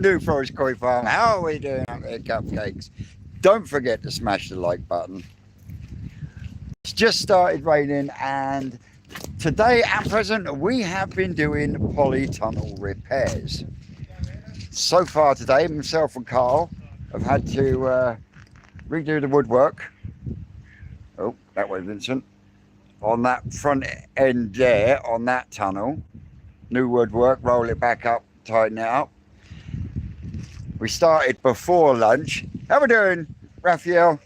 New Forest Koi Farm. How are we doing up there, cupcakes? Don't forget to smash the like button. It's just started raining, and today at present we have been doing polytunnel repairs. So far today, myself and Carl have had to redo the woodwork. Oh, that way, Vincent. On that front end there, on that tunnel. New woodwork, roll it back up, tighten it up. We started before lunch. How we doing, Raphael?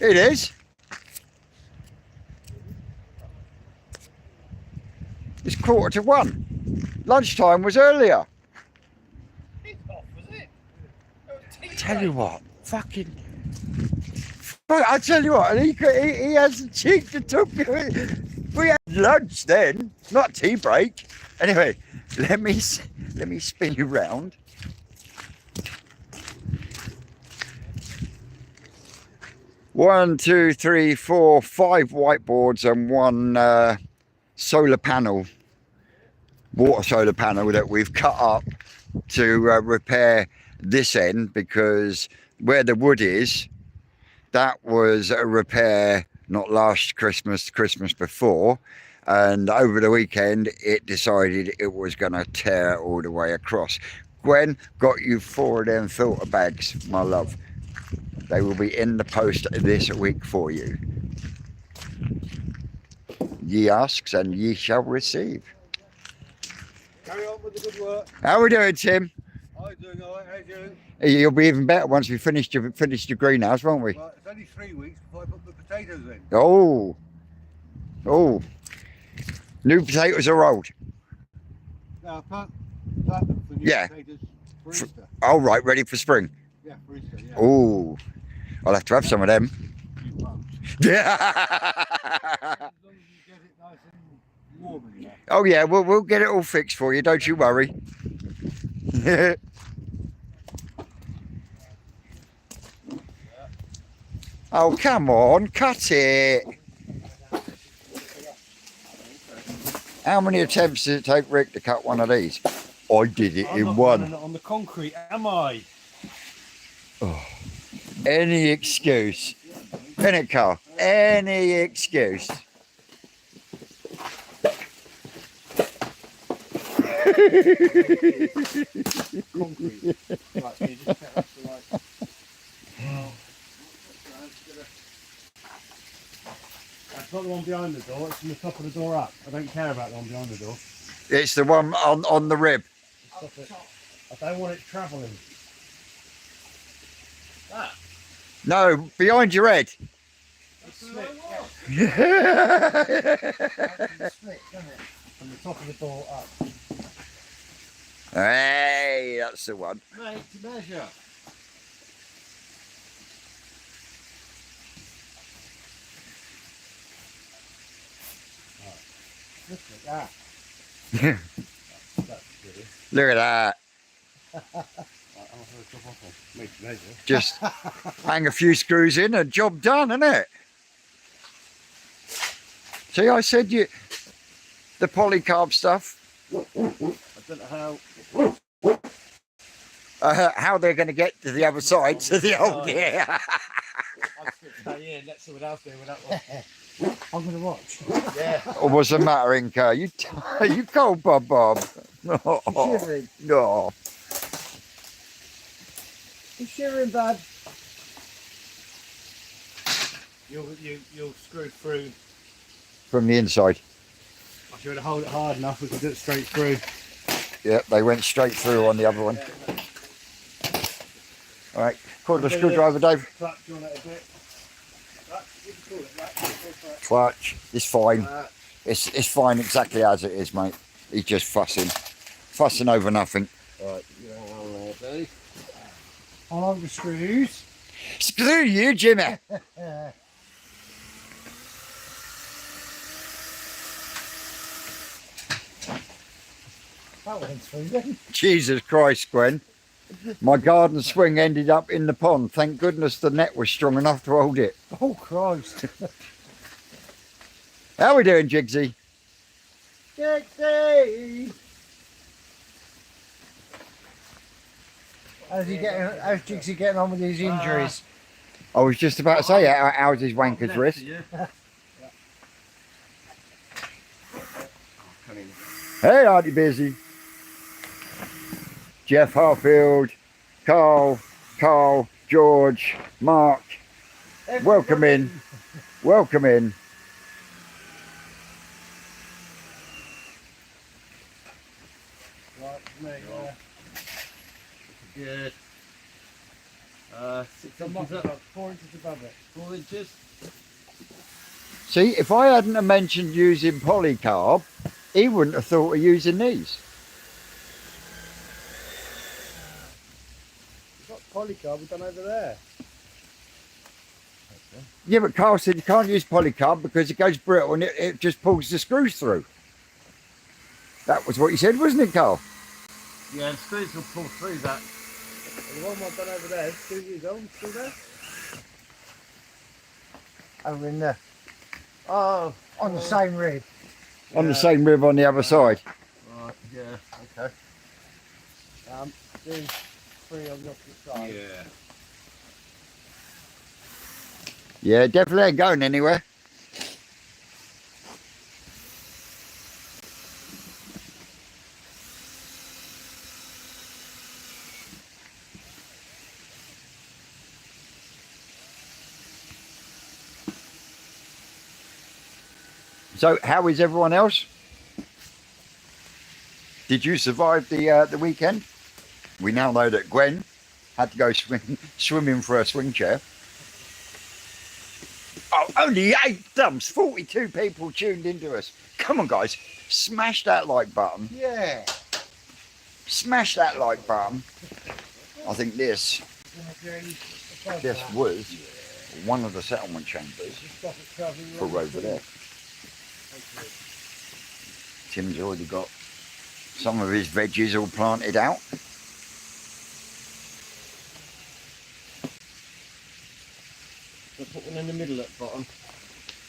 It is. It's 1:45. Lunchtime was earlier. I tell you what, fucking. I tell you what, he has the cheek to talk. We had lunch then, not tea break. Anyway, let me spin you round. One, two, three, four, 5 whiteboards and one solar panel, water solar panel that we've cut up to repair this end, because where the wood is, that was a repair not last Christmas, the Christmas before, and over the weekend it decided it was going to tear all the way across. Gwen got you 4 of them filter bags, my love. They will be in the post this week for you. Ye asks and ye shall receive. Carry on with the good work. How are we doing, Tim? I'm doing all right. How are you doing? You'll be even better once we finished your greenhouse, won't we? Well, it's only 3 weeks before I put the potatoes in. Oh. New potatoes are old. Now, plant them for new potatoes for Easter. Oh, right, ready for spring. Yeah, for Easter, yeah. Oh, I'll have to have some of them. You won't. Yeah. As long as you get it nice and warm in there. Oh yeah, we'll get it all fixed for you. Don't you worry. Oh, come on, cut it. How many attempts did it take Rick to cut one of these? I did it in one. On the concrete, am I? Oh, any excuse. Innit, Carl? Any excuse. Concrete. Right, so you just get up to like... Well, that's not the one behind the door, it's from the top of the door up. I don't care about the one behind the door. It's the one on the rib. Stop it. I don't want it travelling. That? No, behind your head. Slick, Yeah. slick, doesn't it? From the top of the door up. Hey, that's the one. Made to measure. Look at that. That's pretty. Look at that. Right, I'm going to drop off on. Made to measure. Just hang a few screws in and job done, isn't it? See, I said the polycarb stuff. I don't know How they're going to get to the other side, to the old yeah. I'd stay in, let someone else do with that one. I'm going to watch. Yeah. What's the matter, Inca? You cold, Bob? No. You shivering? No. You shivering, bud? You'll screw through. From the inside. If you were to hold it hard enough, we could do it straight through. Yeah, they went straight through on the other one. All right, call the screwdriver, Dave. Clutch on it a bit. Clutch. It's fine. It's fine exactly as it is, mate. He's just fussing over nothing. Right, on there, Dave. On the screws. Screw you, Jimmy. That went through then. Jesus Christ, Gwen. My garden swing ended up in the pond. Thank goodness the net was strong enough to hold it. Oh, Christ. How are we doing, Jigsy? Jigsy! How's Jigsy getting on with his injuries? I was just about to say, how's his wanker's wrist? Hey, aren't you busy? Jeff Harfield, Carl, George, Mark, welcome in, welcome in. Right, for me, good. 6 inches up. 4 inches above it. 4 inches. See, if I hadn't have mentioned using polycarb, he wouldn't have thought of using these. We've got polycarb we've done over there. Yeah, but Carl said you can't use polycarb because it goes brittle and it just pulls the screws through. That was what he said, wasn't it, Carl? Yeah, the screws will pull through that. The one I've done over there, 2 years old, still there? Over in there. Oh, On the same rib. On the same rib on the other side. Right, yeah, okay. Do 3 on the opposite side. Yeah. Yeah, definitely ain't going anywhere. So, how is everyone else? Did you survive the weekend? We now know that Gwen had to go swimming for a swing chair. Oh, only 8 thumbs, 42 people tuned into us. Come on, guys, smash that like button. Yeah. Smash that like button. I think this was one of the settlement chambers for over there. Tim's already got some of his veggies all planted out. So put one in the middle at the bottom.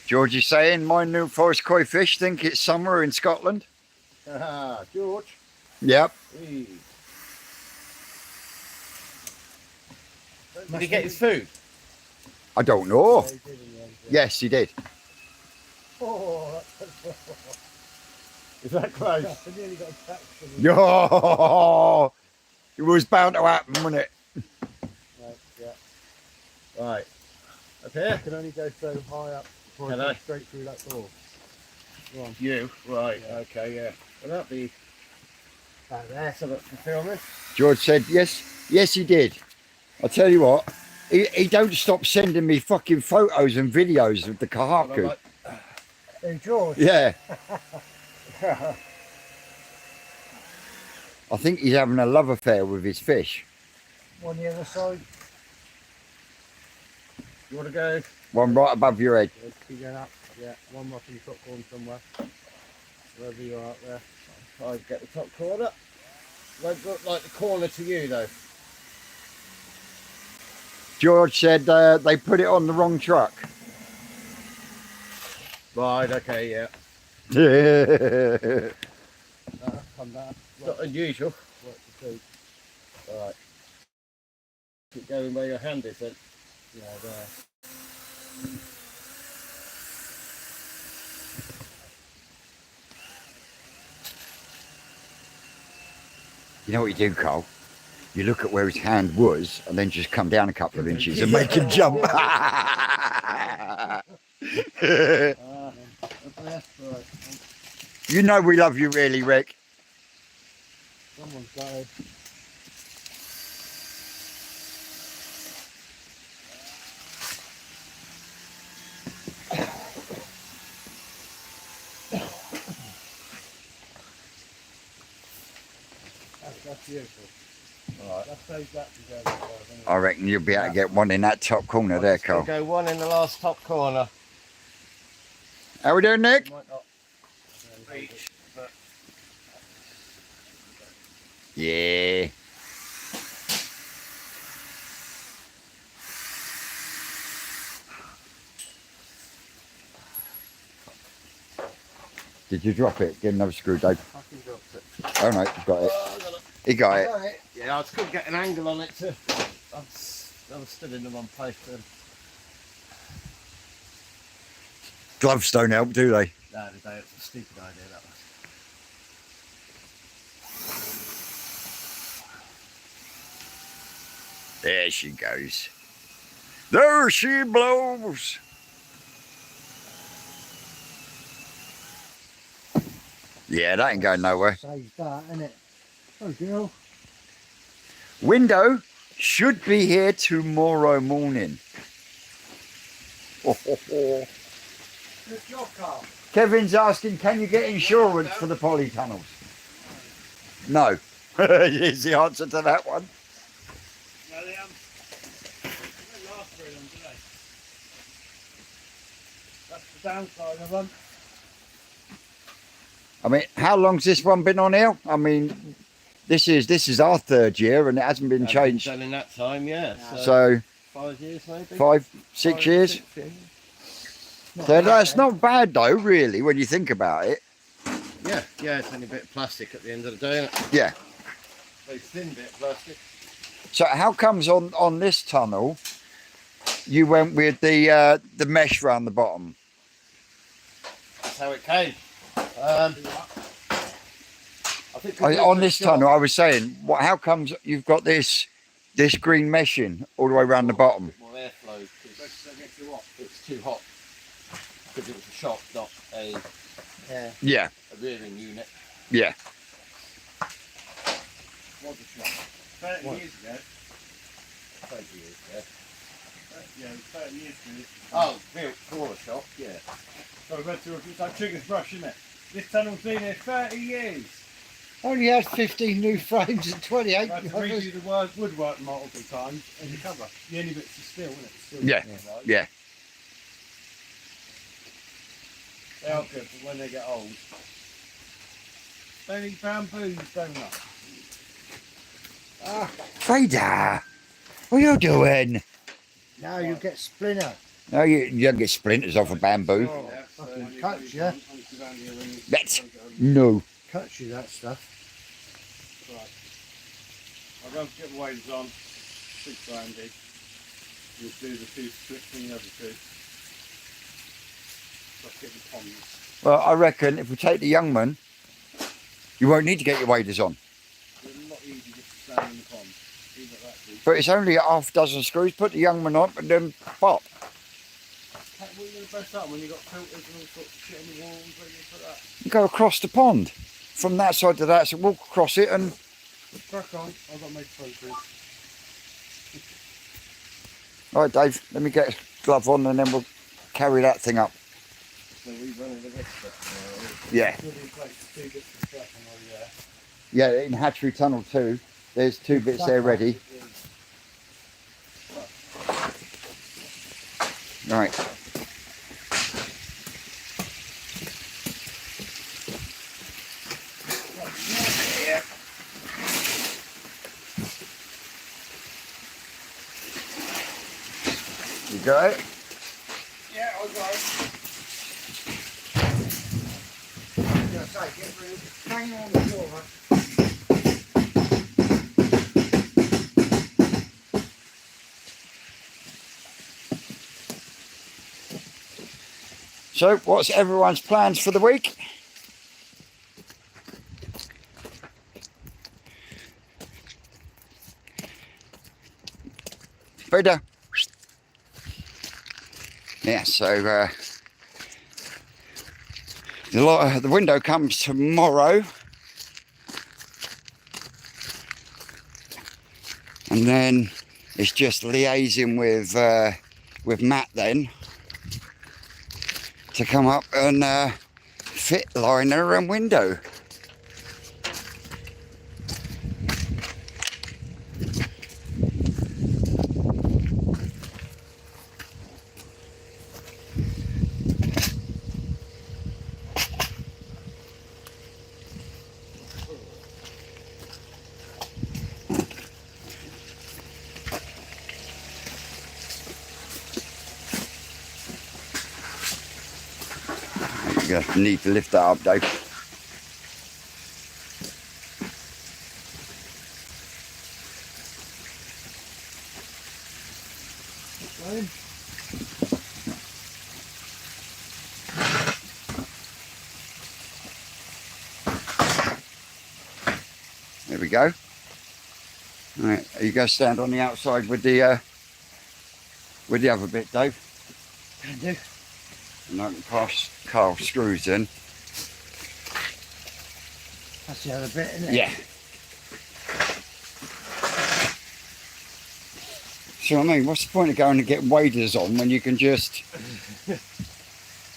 George is saying, my New Forest koi fish think it's summer in Scotland. Ah, George. Yep. Hey. Did he get his food? I don't know. Yeah, he did in the end, yeah. Yes, he did. Oh, is that close? I nearly got attacked. Yo, it was bound to happen, wasn't it? Right, yeah. Right. Up here? I can only go so high up before I go straight through that door. Go on. You? Right, yeah. Okay, yeah. Well, that'd be Back there. so much for filming. George said, yes, he did. I'll tell you what, he don't stop sending me fucking photos and videos of the kahaku. Hey, George. Yeah. I think he's having a love affair with his fish. On the other side. You want to go? One right above your head. Yeah, keep going up. Yeah, one up in the top corner somewhere. Wherever you are up there. Try to get the top corner. Won't look like the corner to you though. George said they put it on the wrong truck. Right, okay, yeah. Come down. It's not unusual. Alright. Keep going where your hand is then. Yeah, there. You know what you do, Carl? You look at where his hand was and then just come down a couple of inches and make him jump. You know we love you really, Rick. Someone's got it. That's beautiful. Right. Let's save that to go. I reckon you'll be able to get one in that top corner there, Carl. Go one in the last top corner. How we doing, Nick? Might not reach, but Yeah. Did you drop it? Get another screw, Dave. fucking dropped it. Oh no, you got it. Oh, I got it. He got it. Yeah, I just couldn't get an angle on it to. I was still in the wrong place then. Gloves don't help, do they? No, it was a stupid idea that was. There she goes. There she blows. Yeah, that ain't going nowhere. Saves that, innit? Oh, girl. Window should be here tomorrow morning. Good job, Carl. Kevin's asking, can you get insurance for the polytunnels? No. Is the answer to that one. No, they don't last very long, do they? That's the downside of them. I mean, how long's this one been on here? I mean, this is our 3rd year and it hasn't been changed. Done in that time, yeah. So 5 years maybe. 5, 6 years. 6 years. So that's not bad though, really, when you think about it. Yeah, it's only a bit of plastic at the end of the day, isn't it? Yeah. Very thin bit of plastic. So how comes on this tunnel you went with the mesh around the bottom? That's how it came. I think On this tunnel, I was saying, how comes you've got this green meshing all the way around the bottom? More airflow because it's too hot. Because it was a shop, not a rearing unit. Yeah. Was a shop. 30 years ago. 20 years ago. Yeah, 30 years ago. Oh, built for a shop, yeah. So we went through it's like Trigger's Brush, isn't it? This tunnel's been here 30 years. Only had 15 new frames and 28 I had to covers. redo the word woodwork multiple times in the cover. The only bits are steel, isn't it? Steel, Yeah. right? Yeah. They are good, but when they get old. They need bamboos, don't they? Vader, what are you doing? Now you get splinter. No, you don't get splinters off a bamboo. Oh, fucking cuts you. That's no. Cuts you, that stuff. Right. I'll go and get the waders on. 6 brandy. We'll do the 2 splits and the other 2. Let's get the ponds. Well, I reckon if we take the young man, you won't need to get your waders on. It's a lot easier just to stand in the pond. Leave it that deep. But it's only a half dozen screws. Put the young man on and then pop. What are you going to press up when you've got filters and all sorts of shit on the walls? Where are you going to put that? You go across the pond. From that side to that, so walk across it and... Crack on. I've got to make photos. All right, Dave, let me get a glove on and then we'll carry that thing up. So we running the rest of Yeah. Still in place, 2 bits of stuff on all there. Yeah, in Hatchery Tunnel 2, there's 2 bits there ready. Right. You got it? Yeah, I got it. Hang on the floor. So, what's everyone's plans for the week? Peter. Yeah, so the window comes tomorrow, and then it's just liaising with Matt then to come up and fit liner and window. You need to lift that up, Dave. going. There we go. Right, you go stand on the outside with the other bit, Dave. Can do. And I can pass Carl screws in. That's the other bit, isn't it? Yeah. So I mean, what's the point of going to get waders on when you can just,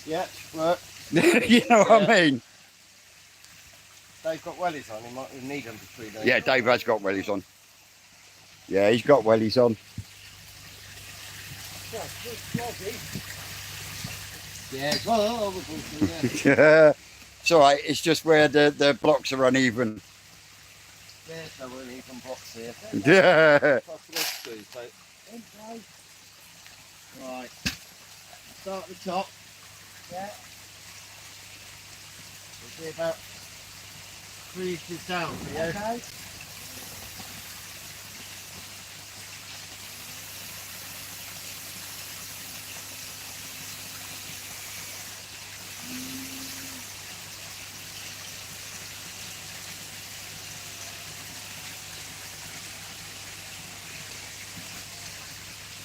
Yeah, work. you know what I mean? They've got wellies on, he might need them between those. Yeah, Dave has got wellies on. Yeah, he's got wellies on. Yeah, well, Yeah. It's alright, it's just where the blocks are uneven. there's no uneven box here. Yeah. Right. Start at the top. Yeah. It'll be about 3 inches down for you. Okay.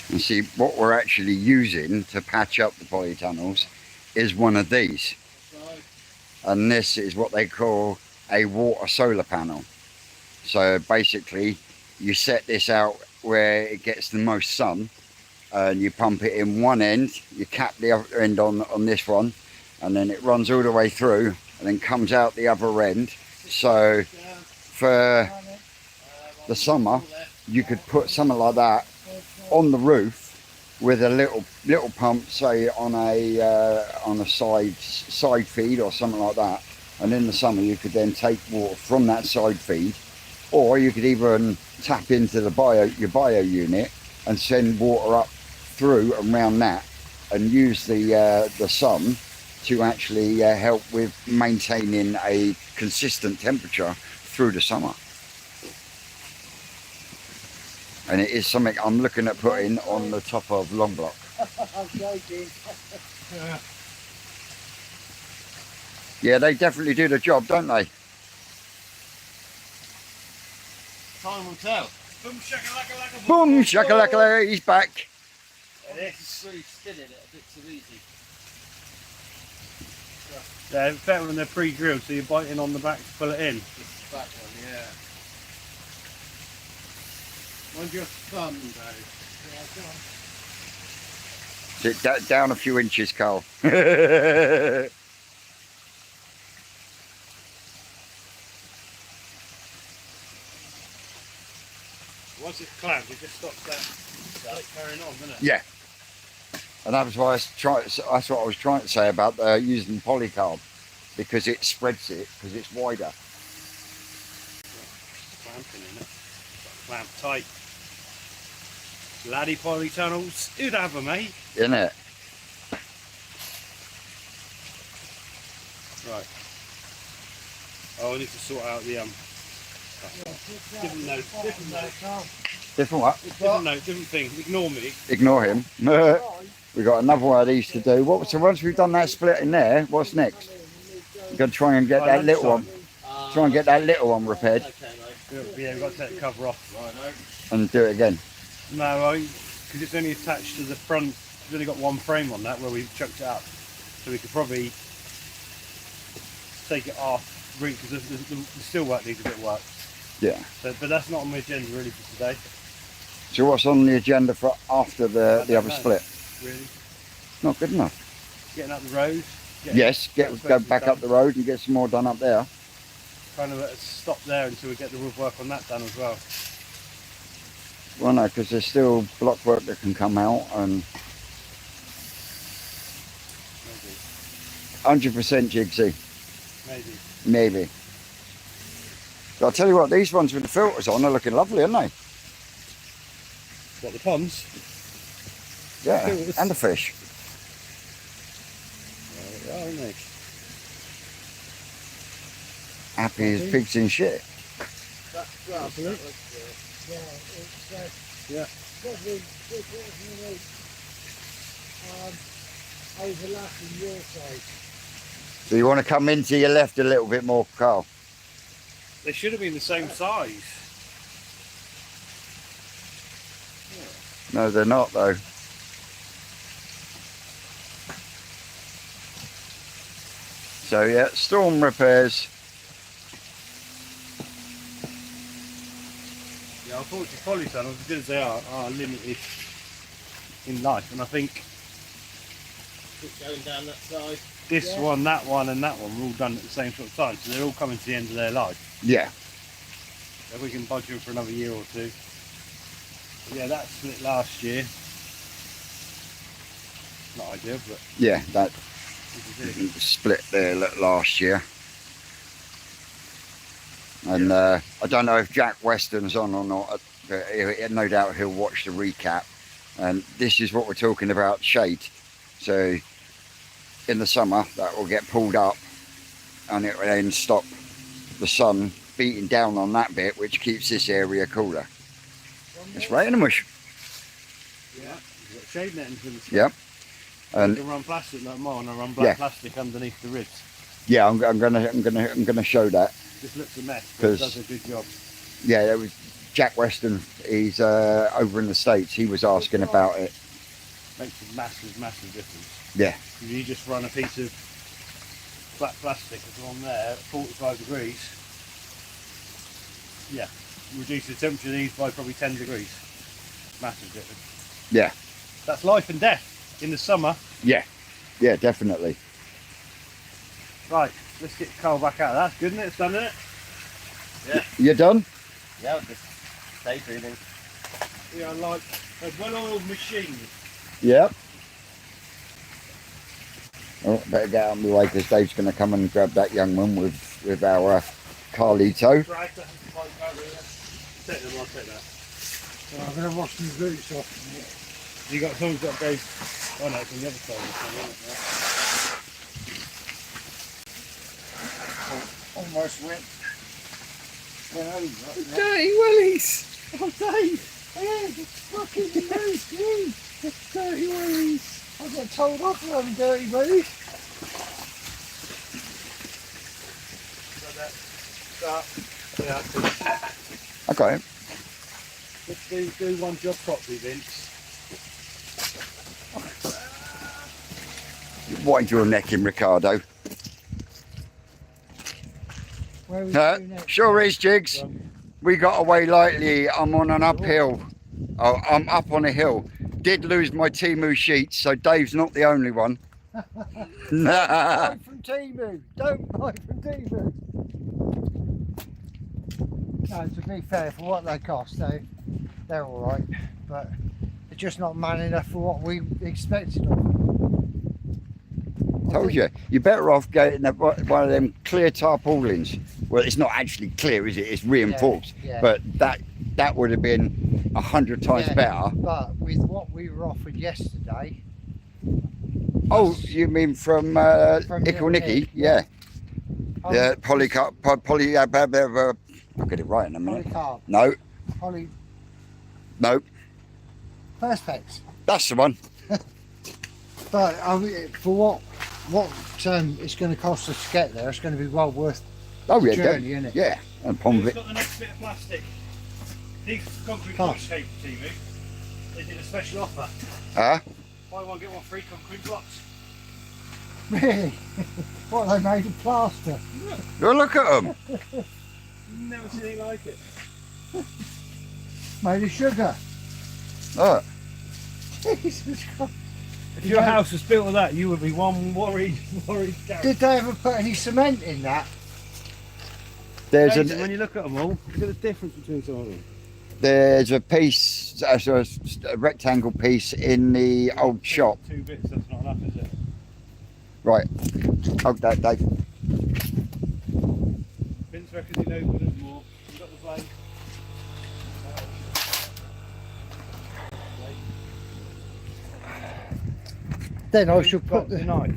And see, what we're actually using to patch up the polytunnels is one of these. Right. And this is what they call a water solar panel. So basically, you set this out where it gets the most sun, and you pump it in one end, you cap the other end on this one, and then it runs all the way through and then comes out the other end. So for the summer, you could put something like that on the roof with a little pump, say on a side feed or something like that, and in the summer you could then take water from that side feed, or you could even tap into your bio unit and send water up through and around that, and use the sun to actually help with maintaining a consistent temperature through the summer. And it is something I'm looking at putting on the top of Long Block. I'm joking. Yeah, they definitely do the job, don't they? Time will tell. Boom shakalaka laka Boom, shakalaka, he's back. It is spinning it a bit too easy. Yeah, it's better when they're pre-drilled, so you're biting on the back to pull it in. This back one, yeah. Mind your thumb, Dave. Sit down a few inches, Carl. Once it's clamped, it just stops that carrying on, doesn't it? Yeah. And that was why that's what I was trying to say about using polycarb, because it spreads it, because it's wider. Clamping in it. Clamp tight. Laddie polytunnels, who'd have them, eh? Isn't it? Right. Oh, I need to sort out the different note, different note, Different what? different note, different thing. Ignore me. Ignore him. We got another one of these to do. So once we've done that split in there, what's next? We've got to try and get that little one. Try and get that little one repaired. Okay, mate. Yeah, we've got to take the cover off. Right, mate. And do it again. No, because it's only attached to the front. We've only got one frame on that where we've chucked it up. So we could probably take it off, because the steel work needs a bit of work. Yeah. So, but that's not on my agenda really for today. So what's on the agenda for after the other know. split? Really, Not good enough. getting up the road. Yes, go back up the road and get some more done up there. Kind of stop there until we get the roof work on that done as well. Well, no, because there's still block work that can come out, and Maybe. 100% Jigsy, Maybe. maybe. But I'll tell you what, these ones with the filters on are looking lovely, aren't they? What, the ponds? Yeah, and the fish. They are, aren't they? Happy as pigs in shit. That's grass. That was, Yeah, it's Yeah. probably 2 quarters of an inch. Overlapping your side. So you want to come into your left a little bit more, Carl? They should have been the same size. No, they're not though. So yeah, storm repairs. Yeah, unfortunately, polytunnels, as good as they are limited in life, and I think going down that side, this one, that one, and that one were all done at the same sort of time, so they're all coming to the end of their life. Yeah. If we can budget them for another year or two. But yeah, that split last year. Not ideal, but Yeah, that this is it. split there last year. And I don't know if Jack Weston's on or not, but no doubt he'll watch the recap. And this is what we're talking about, shade. So in the summer that will get pulled up and it will then stop the sun beating down on that bit, which keeps this area cooler. It's raining mush. Yeah, you've got shade netting for the sky. Yep. And And you can run plastic like mine, I run black plastic underneath the ribs. yeah, I'm gonna show that. This looks a mess, but it does a good job. Yeah, there was Jack Weston. He's over in the States. He was asking about it. Makes a massive difference. Yeah. You just run a piece of black plastic that's on there at 45 degrees. Yeah, reduce the temperature of these by probably 10 degrees. Massive difference. Yeah. That's life and death in the summer. Yeah. Yeah, definitely. Right, let's get Carl back out of that. That's good, isn't it? It's done, isn't it? Yeah. You done? Yeah, just stay breathing. Yeah, I like a well-oiled machine. Yep. Oh, better get out of the way because Dave's going to come and grab that young one with our Carlito. Right, take them, I'll take that. So I'm going to wash my boots off. You got someone's got to go. Oh no, it's on the other side of the Almost went over. Dirty Willies! Oh, Dave! Yeah, it's fucking loose, dirty willies. I got told off for having dirty willies. Yeah. Okay. Let's do one job properly, Vince. Wind your neck in, Ricardo. Where are we going next? Sure is, Jigs. We got away lightly. I'm on an uphill. Oh, I'm up on a hill. Did lose my Temu sheets, so Dave's not the only one. Buy from Temu. Don't buy from Temu. No, to be fair, for what they cost, they're all right, but they're just not man enough for what we expected of them. Told you, you're better off getting one of them clear tarpaulins. Well, it's not actually clear, is it? It's reinforced. Yeah. But that would have been 100 times better. But with what we were offered yesterday. Oh, you mean from Ickle Nicky? Yeah. Yeah, I'll get it right in a minute. Polycarb. No, no, Perspex. that's the one. But I mean, for what it's going to cost us to get there, it's going to be well worth Oh the yeah, journey, isn't it? yeah. And Pond Who's got the next bit of plastic? These concrete blocks came to TV. They did a special offer. Huh? Buy one, get one free concrete blocks. Really? What, they made of plaster? Well, look at them. Never seen anything like it. Made of sugar. Look. Jesus Christ. If your house was built of that, you would be one worried carrot. Did they ever put any cement in that? When you look at them all, look at the difference between some of them. There's a piece, a rectangle piece in the old shop. 2 bits, that's not enough, is it? Right. Oh, Dave. Vince reckons he knows what there's more. You got the flame? Then I should Got put the knife.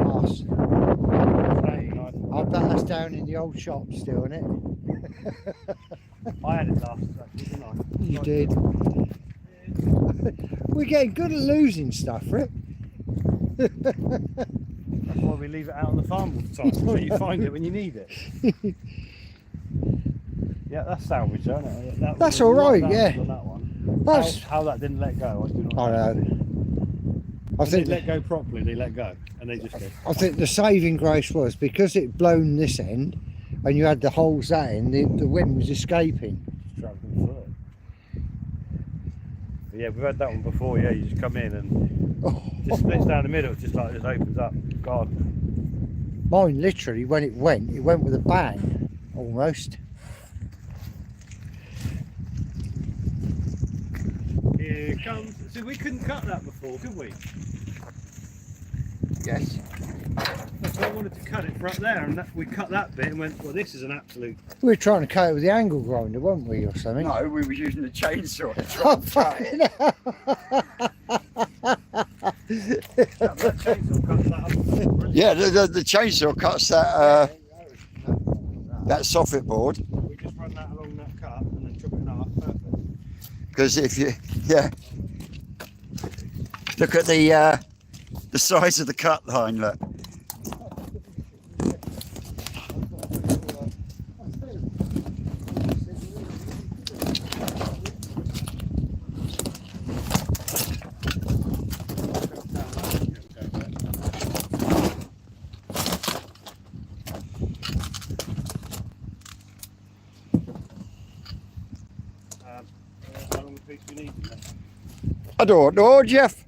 arse. Steak knife. I bet that's down in the old shop still, isn't it? I had it last, actually, didn't I? You did. We're getting good at losing stuff, Rick. That's why we leave it out on the farm all the time, so you find it when you need it. Yeah, that's salvage, isn't it? That's all right, yeah. On that one. That's, How that didn't let go, I do not know. I know. I When think they let go properly, they let go, and they just go. I think the saving grace was because it blown this end, and you had the holes that end. The wind was escaping. Travelling through it. But yeah, we've had that one before. Yeah, you just come in and just splits down the middle, just like this opens up. God. Mine literally, when it went with a bang, almost. Here comes. So we couldn't cut that before, could we? Yes. So I wanted to cut it for up there, and we cut that bit and went, well, this is an absolute. We were trying to cut it with the angle grinder, weren't we, or something? No, we were using the chainsaw to try Oh, and cut it. That chainsaw cuts that up. Brilliant. Yeah, the chainsaw cuts that that soffit board. We just run that along that cut and then chop it in half. Perfect. Because if you, look at the size of the cut line. Look. How long a piece we need? I don't know, Jeff.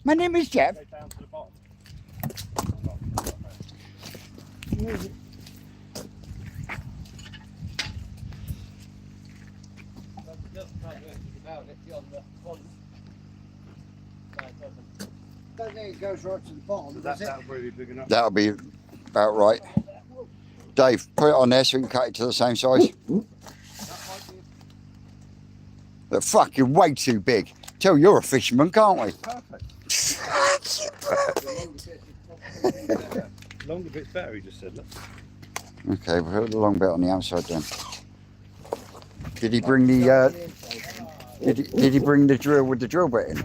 My name is Jeff. Go down to the bottom. Don't think it goes right to the bottom, does it? That'll probably be big enough. That'll be about right. Dave, put it on there so we can cut it to the same size. They're fucking way too big. Tell you're a fisherman, can't we? Longer bit's better, he just said. Look. Okay, we'll put the long bit on the outside then. Did he bring the did he bring the drill with the drill bit in?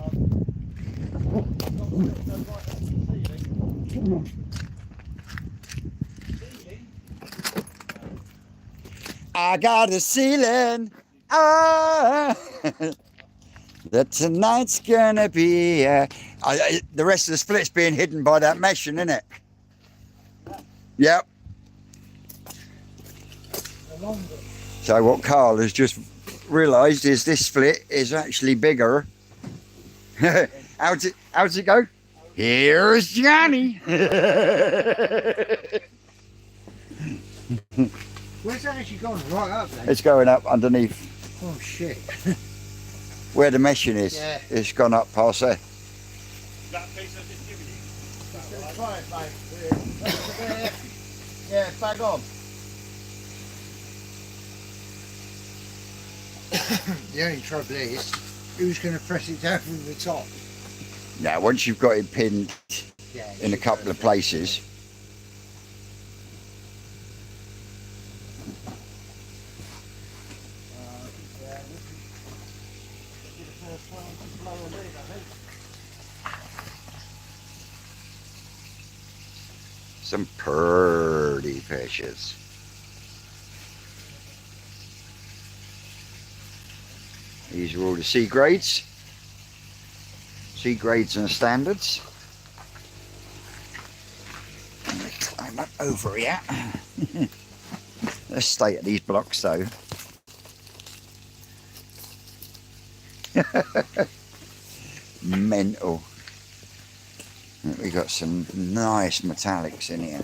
I got a ceiling. That tonight's gonna be. The rest of the split's being hidden by that meshing, isn't it? Yep. So what Carl has just realised is this split is actually bigger. How's it go? Here's Johnny. Where's that actually gone? Right up there? It's going up underneath Oh shit. where the meshing is. Yeah. It's gone up past there. That piece I've just given you. Try it, mate. Yeah, bang on. The only trouble is, who's going to press it down from the top? Now, once you've got it pinned Yeah. in a couple of places, some pretty fishes. These are all the C grades. C grades and standards. I'm going to climb up over here. Let's stay at these blocks though. Mental. We got some nice metallics in here.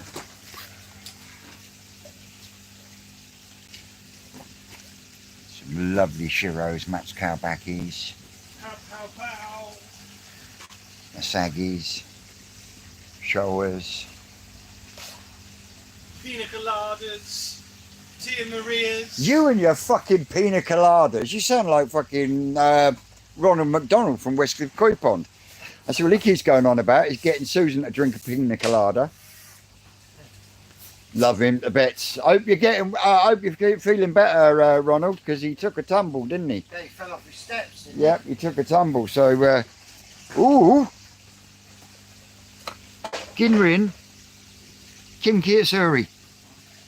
Some lovely Shiros, Matt's Cowbackies, Pow, pow, pow. Asagis, Showas. Pina coladas. Tia Marias. You and your fucking pina coladas. You sound like fucking Ronald McDonald from Westcliff Koi Pond. That's all he keeps going on about, is getting Susan to drink a pina colada. Love him to bits. I hope you're getting. I hope you're feeling better, Ronald, because he took a tumble, didn't he? Yeah, he fell off his steps. Yep, he took a tumble. So, ooh, Ginrin, Kim Kirsuri,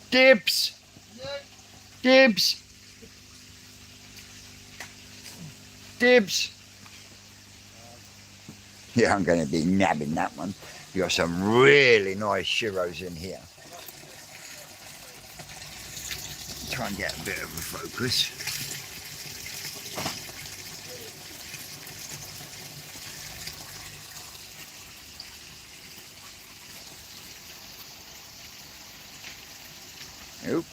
dibs, dibs, dibs. Yeah, I'm going to be nabbing that one. You got some really nice shiros in here. Try and get a bit of a focus. Oop.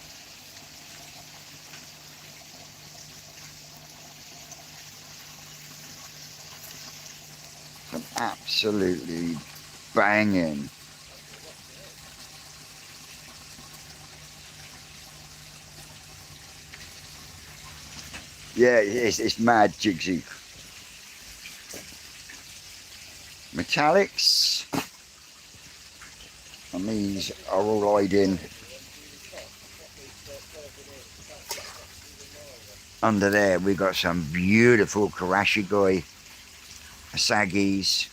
Some absolutely banging. Yeah, it's mad jigsy. Metallics. And these are all eyed in. Under there we've got some beautiful Karashigoi, Asagis,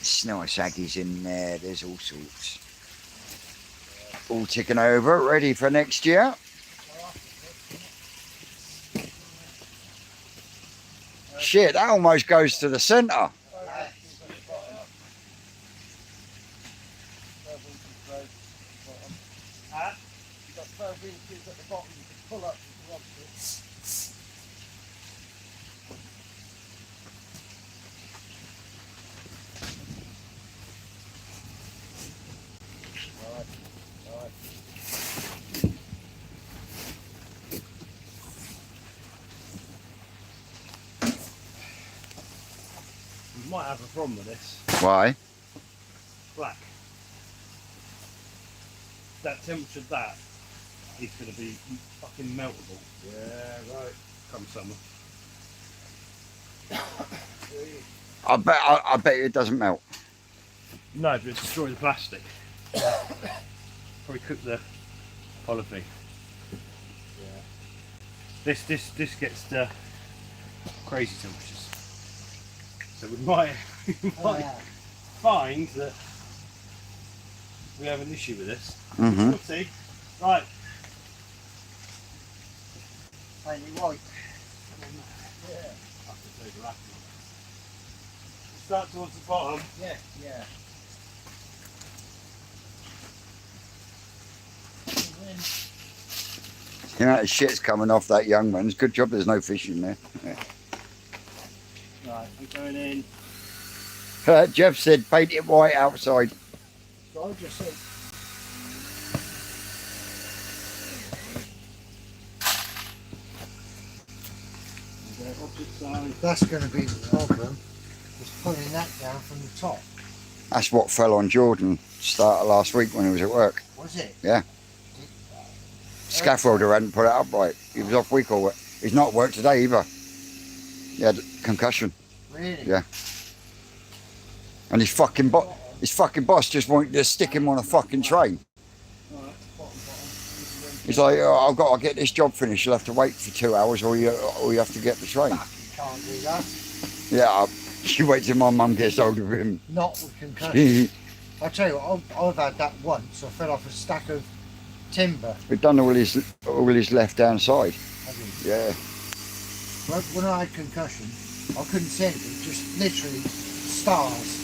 snow Asagis in there, there's all sorts. All ticking over, ready for next year. Shit, that almost goes to the centre. You've got 12 inches at the bottom, you can pull up if you want to. We might have a problem with this. Why? Black. That temperature, that is going to be fucking meltable. Yeah, right. Come summer. I bet it doesn't melt. No, but it destroy the plastic. Probably cook the polythene. Yeah. This gets to crazy temperatures. So we might find that we have an issue with this. Mm-hmm. We'll see. Right. Mainly white. Yeah. I can take that. Start towards the bottom. Yeah, yeah. You know, shit's coming off that young one's. Good job there's no fish in there. Yeah. Right, I'm going in. Jeff said paint it white outside. So I just said, that's going to be the problem, is pulling that down from the top. That's what fell on Jordan start of last week when he was at work. Was it? Yeah. Scaffolder hadn't put it up right. He was off week or what? He's not at work today either. He had concussion. Really? Yeah. And his fucking boss just wanted to stick him on a fucking train. He's like, oh, I've got to get this job finished. You'll have to wait for 2 hours, or you have to get the train. You can't do that. Yeah, you wait till my mum gets hold of him. Not with concussion. I tell you what, I've had that once. I fell off a stack of timber. We've done all his left hand side. Have you? Yeah. When I had concussion, I couldn't see anything. Just literally stars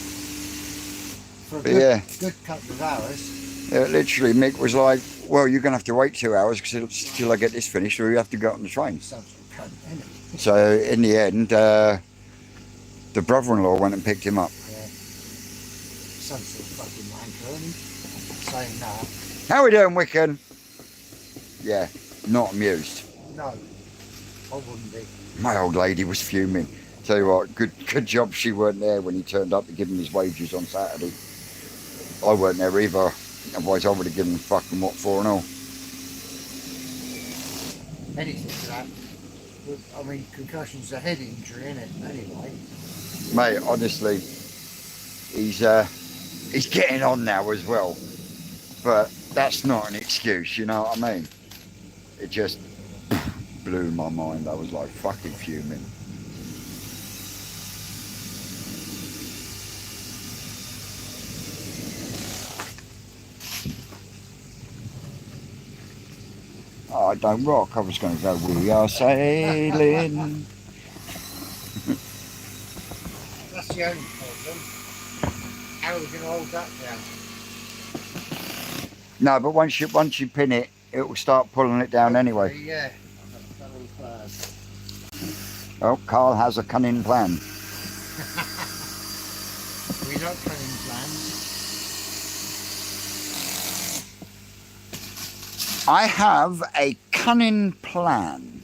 for a good couple of hours. Yeah, literally, Mick was like, well, you're going to have to wait 2 hours till I get this finished, or you have to go on the train. Sounds like a cunt, isn't it? So in the end, the brother-in-law went and picked him up. Yeah. Some sort of fucking wanker, isn't he? Saying that. How we doing, Wicken? Yeah, not amused. No, I wouldn't be. My old lady was fuming. Tell you what, good job she weren't there when he turned up to give him his wages on Saturday. I weren't there either. Otherwise, I would have given him fucking what for and all. Anything for that. I mean, concussion's a head injury, isn't it? Anyway. Mate, honestly, he's getting on now as well. But that's not an excuse, you know what I mean? It just blew my mind. I was like fucking fuming. Oh, I don't rock. I was going to go, we are sailing. That's the only problem. How are we going to hold that down? No, but once you pin it, it will start pulling it down anyway. Yeah. Oh, Carl has a cunning plan. We don't cunning plans. I have a cunning plan.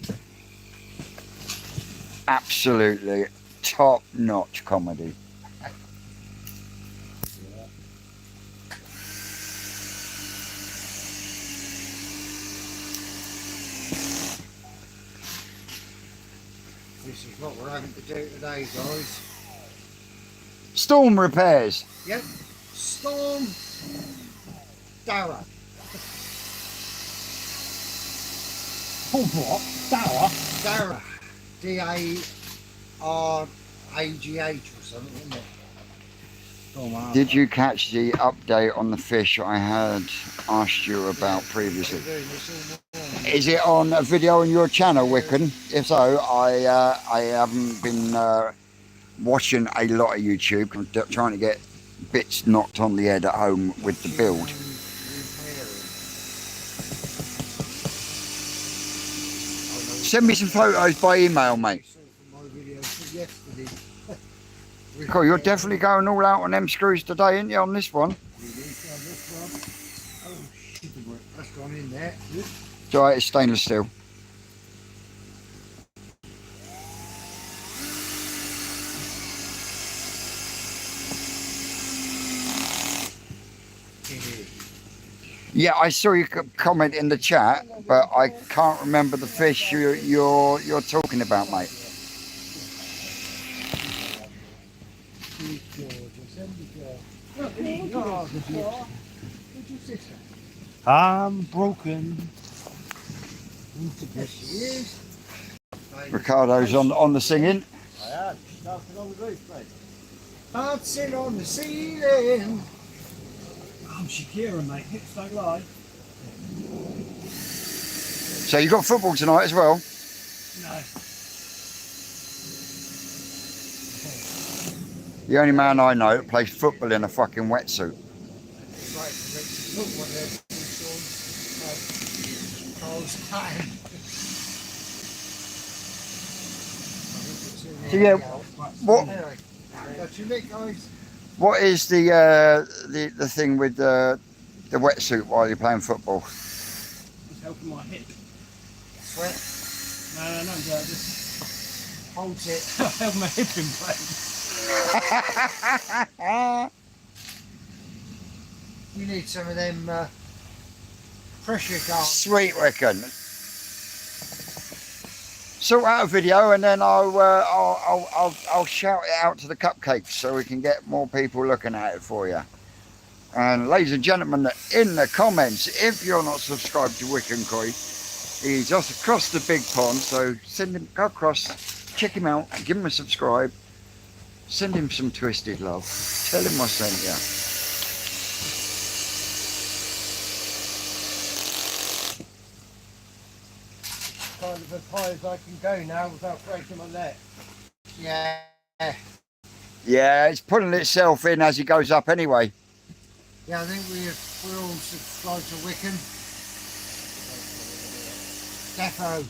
Absolutely top-notch comedy. This is what we're having to do today, guys. Storm repairs. Yep. Storm Dara. Oh, what? Dara? Dara. D-A-R-A-G-H or something, isn't it? Did you catch the update on the fish I had asked you about previously? Is it on a video on your channel, Wiccan? If so, I haven't been watching a lot of YouTube. I'm trying to get bits knocked on the head at home with the build. Send me some photos by email, mate. Cool, you're definitely going all out on them screws today, ain't you, on this one? That's gone in there. It's alright, it's stainless steel. Yeah, I saw you comment in the chat, but I can't remember the fish you're talking about, mate. I'm broken. Yes, she is. Ricardo's on the singing. I am. Dancing on the roof, mate. Dancing on the ceiling. I'm Shakira, mate. Hips don't lie. So you got football tonight as well? No. The only man I know that plays football in a fucking wetsuit. So yeah, what is the thing with the wetsuit while you're playing football? It's helping my hip. Sweat. No, just Holds it. help my hip in place. You need some of them pressure guards. Sweet, Wiccan. Sort out a video and then I'll shout it out to the cupcakes so we can get more people looking at it for you. And ladies and gentlemen, in the comments, if you're not subscribed to Wiccan Koi, he's just across the big pond, so send him, go across, check him out, give him a subscribe, send him some twisted love, tell him I sent you. Kind of as high as I can go now without breaking my neck. Yeah. Yeah, it's pulling itself in as he goes up anyway. Yeah, I think we're all subscribed to Wiccan. Defo.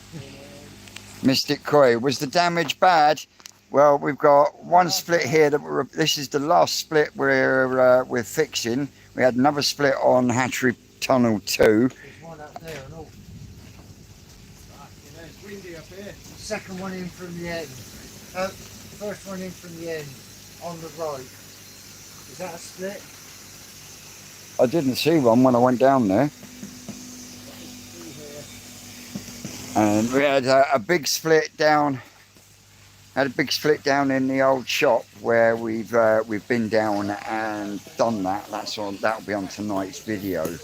Mystic Koi, was the damage bad? Well, we've got one split here that this is the last split we're fixing. We had another split on Hatchery Tunnel 2. There's one up there and all. It's windy up here. Second one in from the end. First one in from the end on the right. Is that a split? I didn't see one when I went down there. And we had a big split down. Had a big split down in the old shop where we've been down and done that. That'll be on tonight's video.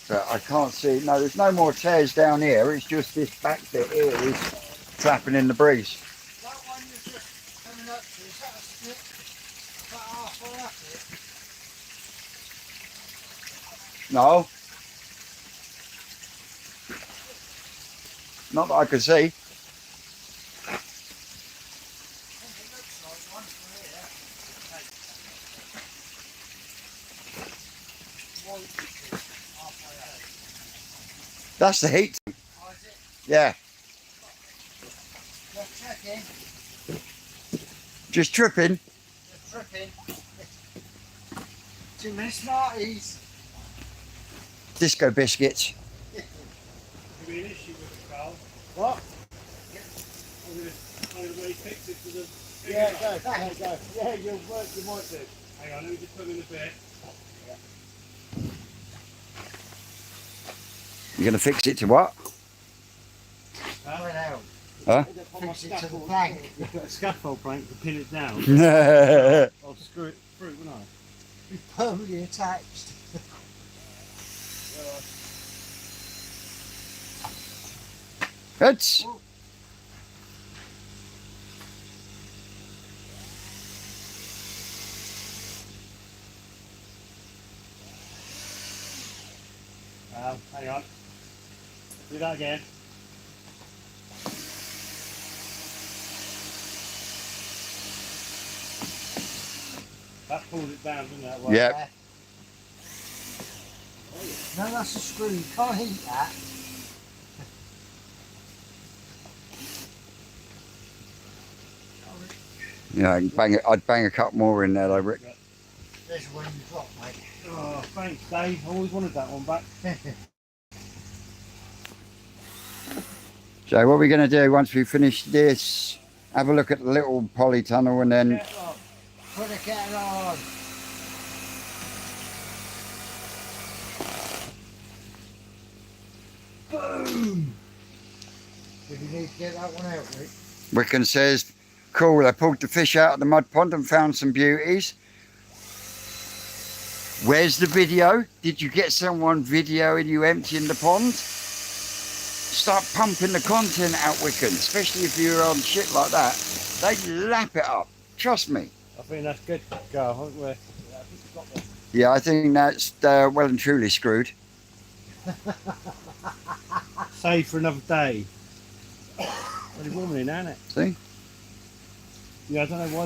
But I can't see. No, there's no more tears down here. It's just this back bit here is flapping in the breeze. That one you're just coming up to, is that a split? About halfway up it? No. Not that I can see. That's the heat. Oh, is it? Yeah. Just checking. Just tripping. Just tripping. Too many Smarties. Disco biscuits. Could be an issue with it, Carl. What? I'm going to really fix it for the... Yeah, go. Go. Yeah, you'll work, you might do. Hang on, let me just put them in a bit. You're going to fix it to what? Right out. Huh? Fix it to the plank. You've got a scaffold plank to pin it down. I'll screw it through, wouldn't I? Be permanently attached. It's. Hang on. Do that again. That pulled it down, didn't it? Well, Yep. No, that's a screw. You can't heat that. Yeah, I'd bang a couple more in there though, Rick. There's one you drop, mate. oh, thanks, Dave. I always wanted that one back. So what are we going to do once we finish this? Have a look at the little polytunnel and then... Put the kettle on. Boom! Did you need to get that one out, Rick? Wiccan says, cool, I pulled the fish out of the mud pond and found some beauties. Where's the video? Did you get someone videoing you emptying the pond? Start pumping the content out, Wiccan, especially if you're on shit like that. They lap it up, trust me. I think that's good, Carl, haven't we? Yeah, I think that's well and truly screwed. Save for another day. Really warming in, ain't it? See? Yeah, I don't know why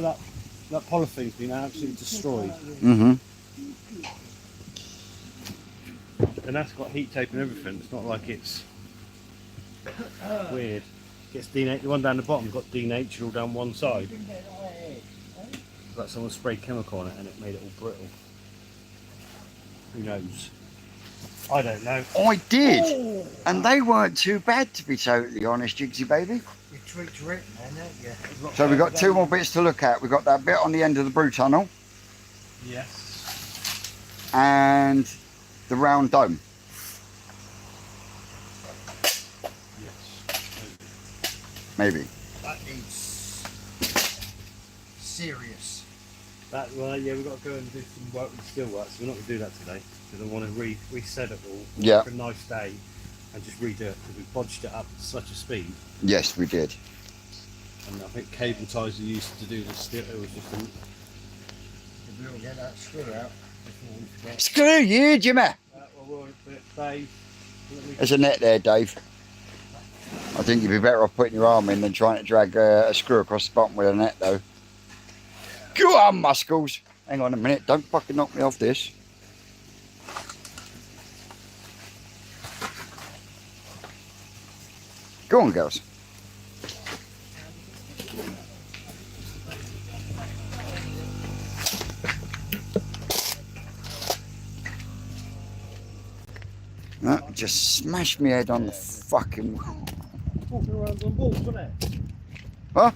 that polythine's been absolutely destroyed. Mm-hmm. And that's got heat tape and everything. It's not like it's weird. Gets denatured. The one down the bottom got denatured all down one side. Like someone sprayed chemical on it and it made it all brittle. Who knows? I don't know. I did, and they weren't too bad, to be totally honest, Jigsy baby. You tweaked Rick, man, don't you? So we've got two more bits to look at. We've got that bit on the end of the brew tunnel Yes. and the round dome. Yes. Maybe. That needs serious. That, well, yeah, we've got to go and do some work with steel work, so we're not going to do that today. Because I want to reset it all. Yeah. For a nice day and just redo it because we bodged it up at such a speed. Yes, we did. And I think cable ties are used to do the steel. It was just If we all get that screw out before we forget. Screw you, Jimmy. well, Dave. There's a net there, Dave. I think you'd be better off putting your arm in than trying to drag a screw across the bottom with a net, though. Go on, Muscles. Hang on a minute. Don't fucking knock me off this. Go on, girls. No, just smashed my head on the fucking... Walking around on walls, wasn't it? Huh?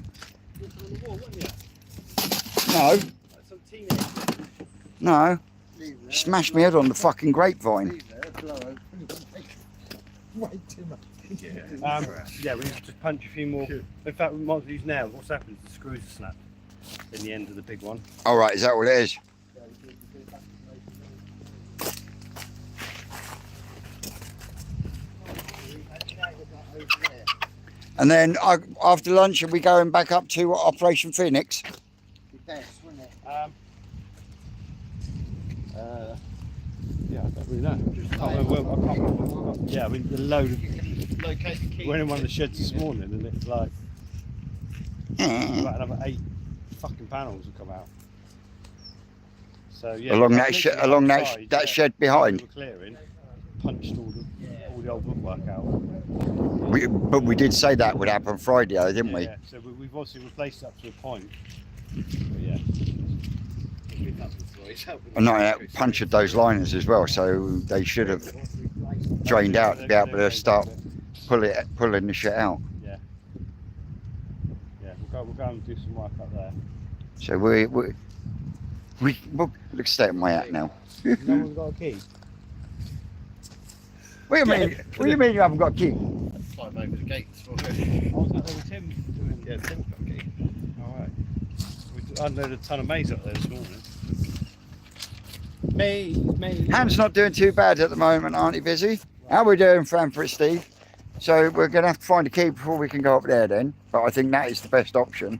Walking on the wall, wasn't you? No, Like some teenager. no. Smashed my head on the fucking grapevine. Leave there, blow open. Way too much. Yeah, we need to just punch a few more. In fact, we might as well use nails. What's happened is the screws are snapped in the end of the big one. All right, is that what it is? And then after lunch, are we going back up to Operation Phoenix? Be best, wouldn't it? Yeah, I don't really know. I can't remember. Yeah, I mean the load of. You can locate the key. We went in one of the sheds this morning, and it's like about another 8 fucking panels have come out. So yeah, Along we that literally along outside, that yeah, shed we behind. were clearing, punched all the old woodwork out. But we did say that would happen Friday, though, didn't we? Yeah. So we've obviously replaced it up to a point. But yeah. And I punctured those liners as well, so they should have drained out to be able to start pulling the shit out. Yeah. Yeah, we'll go and do some work up there. So we'll look, stay at my hat now. No one's got a key. What do you mean? What do you mean you haven't got a key? Climb over the gates for it. Oh, was that over Tim doing? Yeah, Tim's got a key. Alright. We unloaded a ton of maize up there this morning. Maize. Ham's not doing too bad at the moment, aren't you, Busy? How are we doing, Franford, Steve? So we're going to have to find a key before we can go up there then. But I think that is the best option.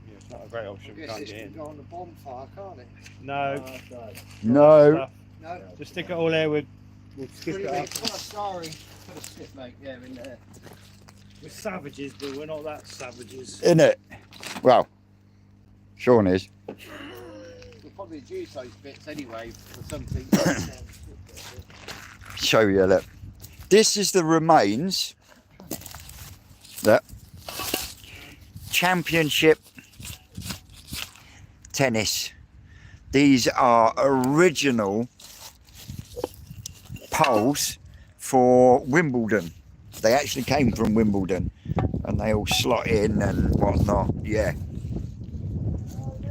Yeah, it's not a great option. I We guess can't it get can in. go on the bonfire, can't it? No. No. Stuff. No. Just stick it all there. We'll skip What do it you mean? up. Put a sorry. Put a skip mate, yeah, in there. We're savages, but we're not that savages. In it. Well, Sean is. We'll probably use those bits anyway for something. Show you, look. This is the remains that championship tennis. These are original poles for Wimbledon. They actually came from Wimbledon and they all slot in and whatnot. Yeah.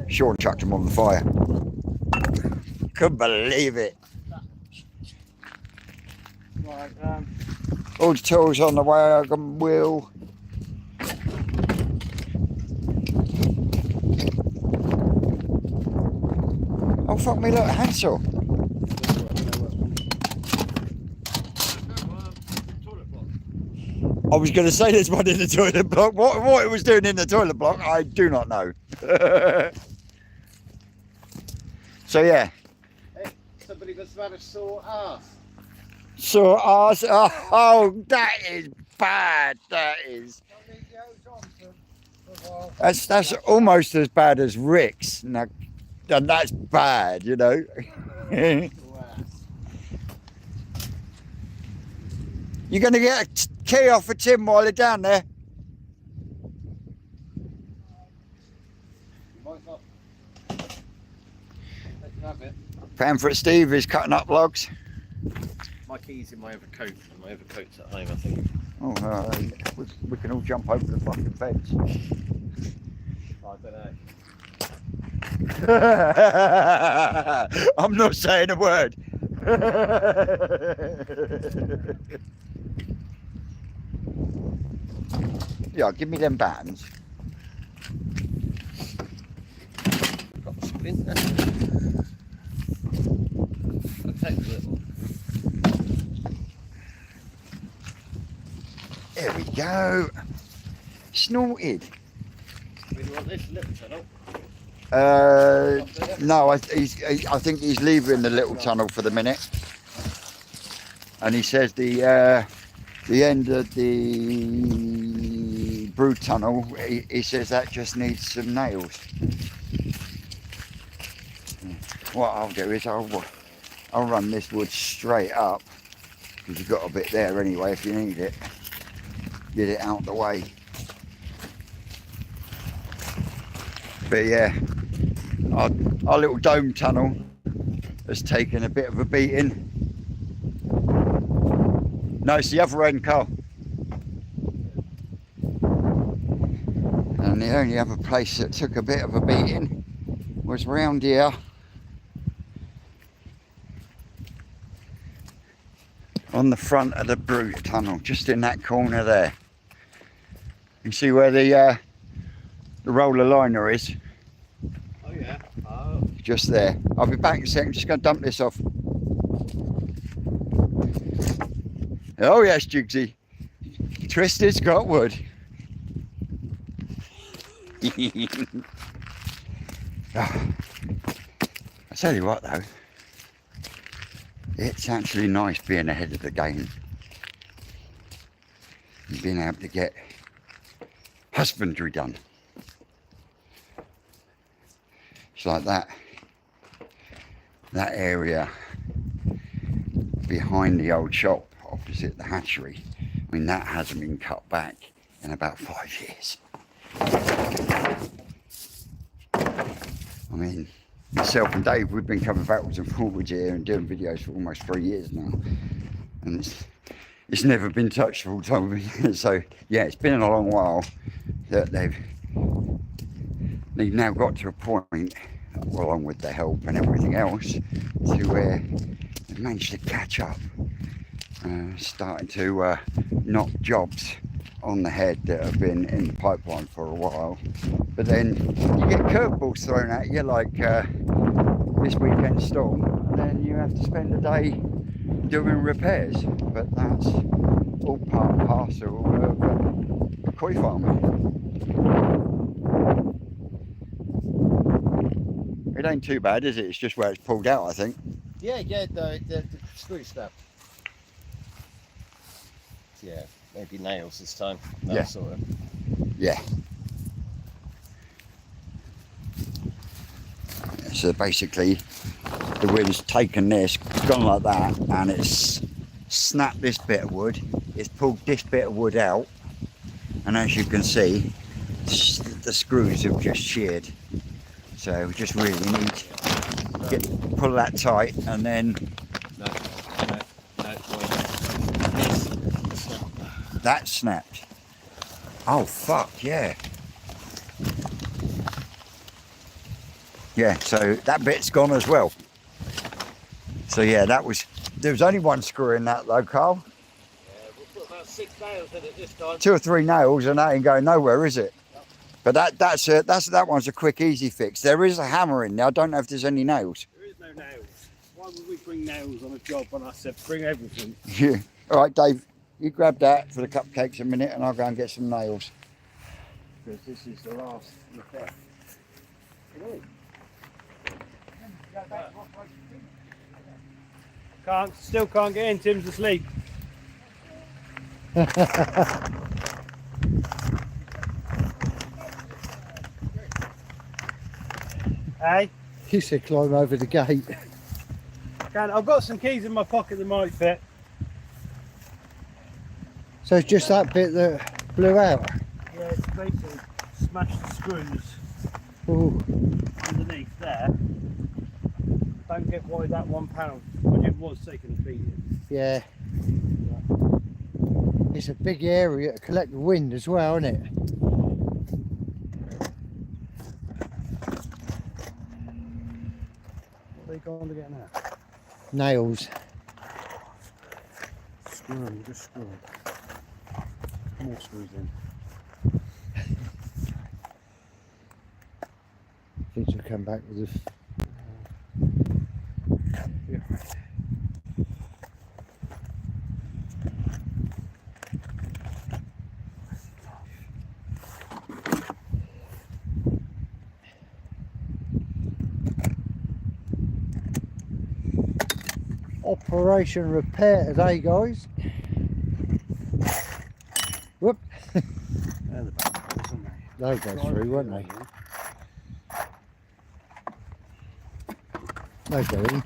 Sean chucked them on the fire. Couldn't believe it. Right, All the tools on the wagon wheel. Oh fuck me, look, handsaw. I was going to say there's one in the toilet block. What it was doing in the toilet block, I do not know. So yeah. Hey, somebody must have had a sore ass. So ours, oh, that is bad. That is. That's almost as bad as Rick's. Now, and that's bad, you know. You're going to get a key off for Tim while you're down there. Pamphlet Steve is cutting up logs. My key's in my overcoat, and my overcoat's at home, I think. Oh, we can all jump over the fucking fence. I don't know. I'm not saying a word. Yeah, give me them bands. Got the splint there. I'll take a little. There we go. Snorted. Do you want this little tunnel? No, I think he's leaving the little tunnel for the minute. And he says the end of the brood tunnel, he says that just needs some nails. What I'll do is I'll run this wood straight up, because you've got a bit there anyway if you need it. Get it out the way. But yeah, our little dome tunnel has taken a bit of a beating. No, it's the other end, Carl. And the only other place that took a bit of a beating was round here. On the front of the brood tunnel, just in that corner there. You see where the roller liner is? Oh yeah. Oh. Just there. I'll be back in a second, just going to dump this off. Oh yes, Jigsy. Twisted Scott Wood. I tell you what though, it's actually nice being ahead of the game and being able to get husbandry done. It's like that area behind the old shop opposite the hatchery. I mean, that hasn't been cut back in about 5 years. I mean, myself and Dave, we've been coming backwards and forwards here and doing videos for almost 3 years now, and it's never been touched full time. So yeah, it's been a long while that they've now got to a point, along with the help and everything else, to where they've managed to catch up, starting to knock jobs on the head that have been in the pipeline for a while. But then you get curveballs thrown at you, like this weekend storm, and then you have to spend a day doing repairs. But that's all part and parcel of koi farming. It ain't too bad, is it? It's just where it's pulled out, I think. Yeah, the screw snap. Yeah, maybe nails this time. Yeah. Sort of. Yeah. So basically, the wind's taken this, gone like that, and it's snapped this bit of wood. It's pulled this bit of wood out, and as you can see, the screws have just sheared. So we just really need to pull that tight, and then that snapped. Oh fuck, yeah. Yeah, so that bit's gone as well. So yeah, there was only one screw in that though, Carl. Yeah, we'll put about 6 nails in it this time. 2 or 3 nails, and that ain't going nowhere, is it? But that one's a quick, easy fix. There is a hammer in there. I don't know if there's any nails. There is no nails. Why would we bring nails on a job when I said bring everything? Yeah. All right, Dave, you grab that for the cupcakes a minute, and I'll go and get some nails. Because this is the last repair. Still can't get in. Tim's asleep. Hey? You said climb over the gate. I've got some keys in my pocket that might fit. So it's just that bit that blew out? Yeah, it's basically smashed the screws Ooh. underneath there. Don't get why that £1 budget was taking a beating. Yeah. It's a big area to collect the wind as well, isn't it? What are they going to get now? Nails. Screw them, just screw them. More screws in. Things will come back with a... Yeah. Operation repair today, guys. Whoop. They're the back doors, aren't they? They'll go through, won't they? They'll go in.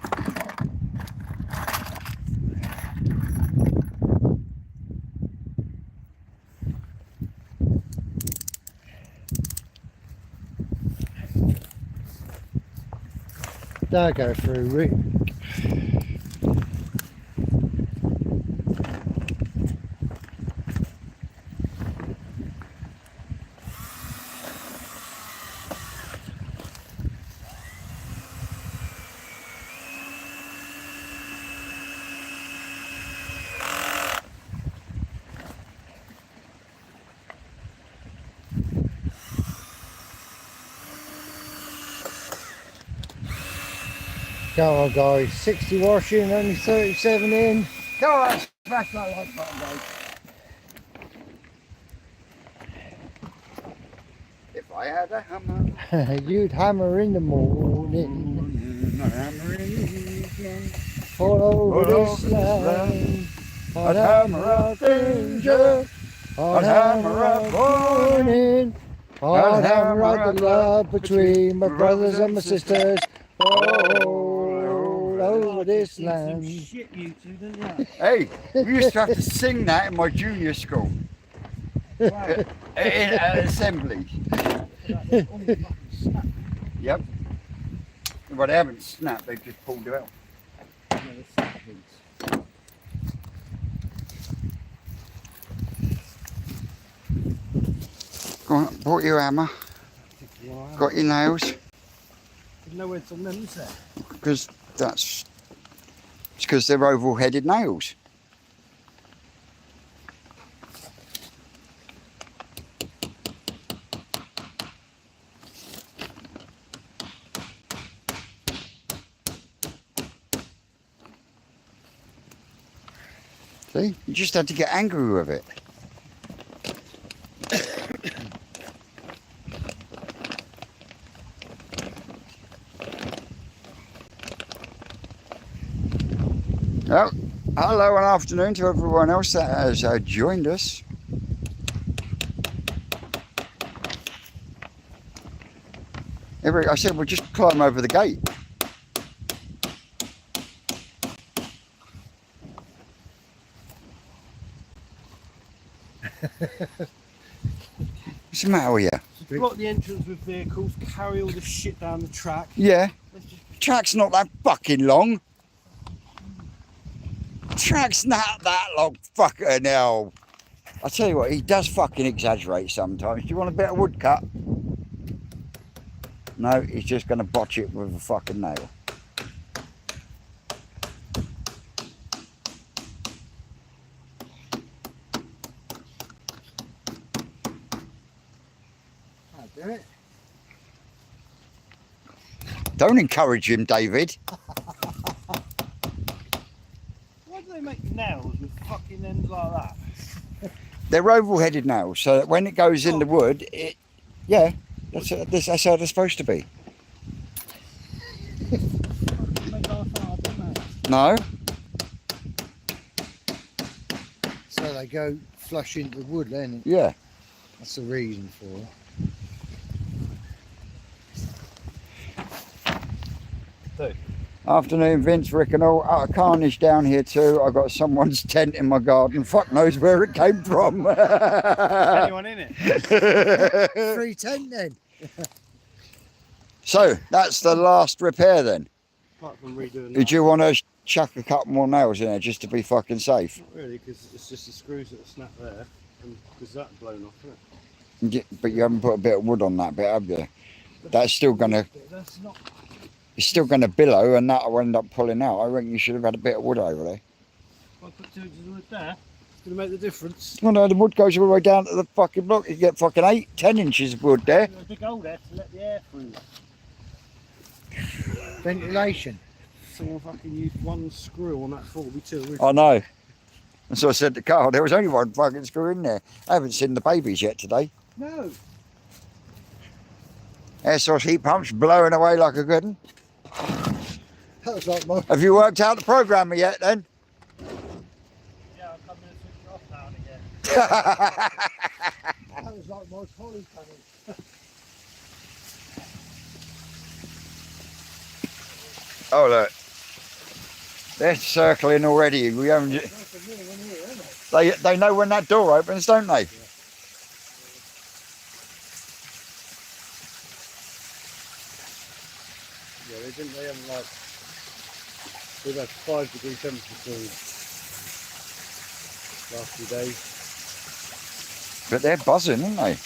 They'll go through, Rick. Come on, guys, 60 washing, only 37 in. Come on, smash that like button, guys. I had a hammer. You'd hammer in the morning. Hammer in the evening. All over this land. I'd hammer out danger. I'd hammer out warning. I'd hammer out the love between my brothers and my sisters. All over this land. Shit, you two, didn't you? Hey, we used to have to sing that in my junior school. Wow. At assemblies. Yep. But they haven't snapped, they've just pulled it out. Go on, brought your hammer. Got your nails. Didn't know where to them, is there? Because it's because they're oval-headed nails. See, you just had to get angry with it. Well, hello and afternoon to everyone else that has joined us. I said we'll just climb over the gate. What's the matter with you? Block the entrance with vehicles, carry all the shit down the track. Yeah, track's not that fucking long. Track's not that long, fucking hell. I tell you what, he does fucking exaggerate sometimes. Do you want a bit of wood cut? No, he's just going to botch it with a fucking nail. I'll do it. Don't encourage him, David. Why do they make nails with fucking ends like that? They're oval-headed nails, so that when it goes in the wood, yeah, that's how they're supposed to be. Make half hard, don't they? No, So they go flush into the wood, then. yeah. That's the reason for it. Afternoon, Vince, Rick and all. Carnage down here too. I got someone's tent in my garden. Fuck knows where it came from. Anyone in it? Free tent then. So, that's the last repair then. Apart from redoing Did you want to chuck a couple more nails in there just to be fucking safe? Not really, because it's just the screws that are snapped there, and because that's blown off, isn't it? But you haven't put a bit of wood on that bit, have you? That's still gonna, That's not. it's still gonna billow and that'll end up pulling out. I reckon you should have had a bit of wood over there. If I put 2 inches of wood there, it's going to make the difference. Well, no, the wood goes all the way down to the fucking block. You get fucking 8, 10 inches of wood there. There's a big hole there to let the air through. Ventilation. Someone fucking used one screw on that 42. I know. And so I said to Carl, there was only one fucking screw in there. I haven't seen the babies yet today. No. Air source heat pumps blowing away like a good one. That was like my. Have you worked out the programmer yet then? Yeah, I'll come in and switch it off now and again. That was like my polytunnels. Oh look, they're circling already. We haven't. They know when that door opens, don't they? Yeah, they haven't like, we've had 5-degree temperature last few days. But they're buzzing, aren't they?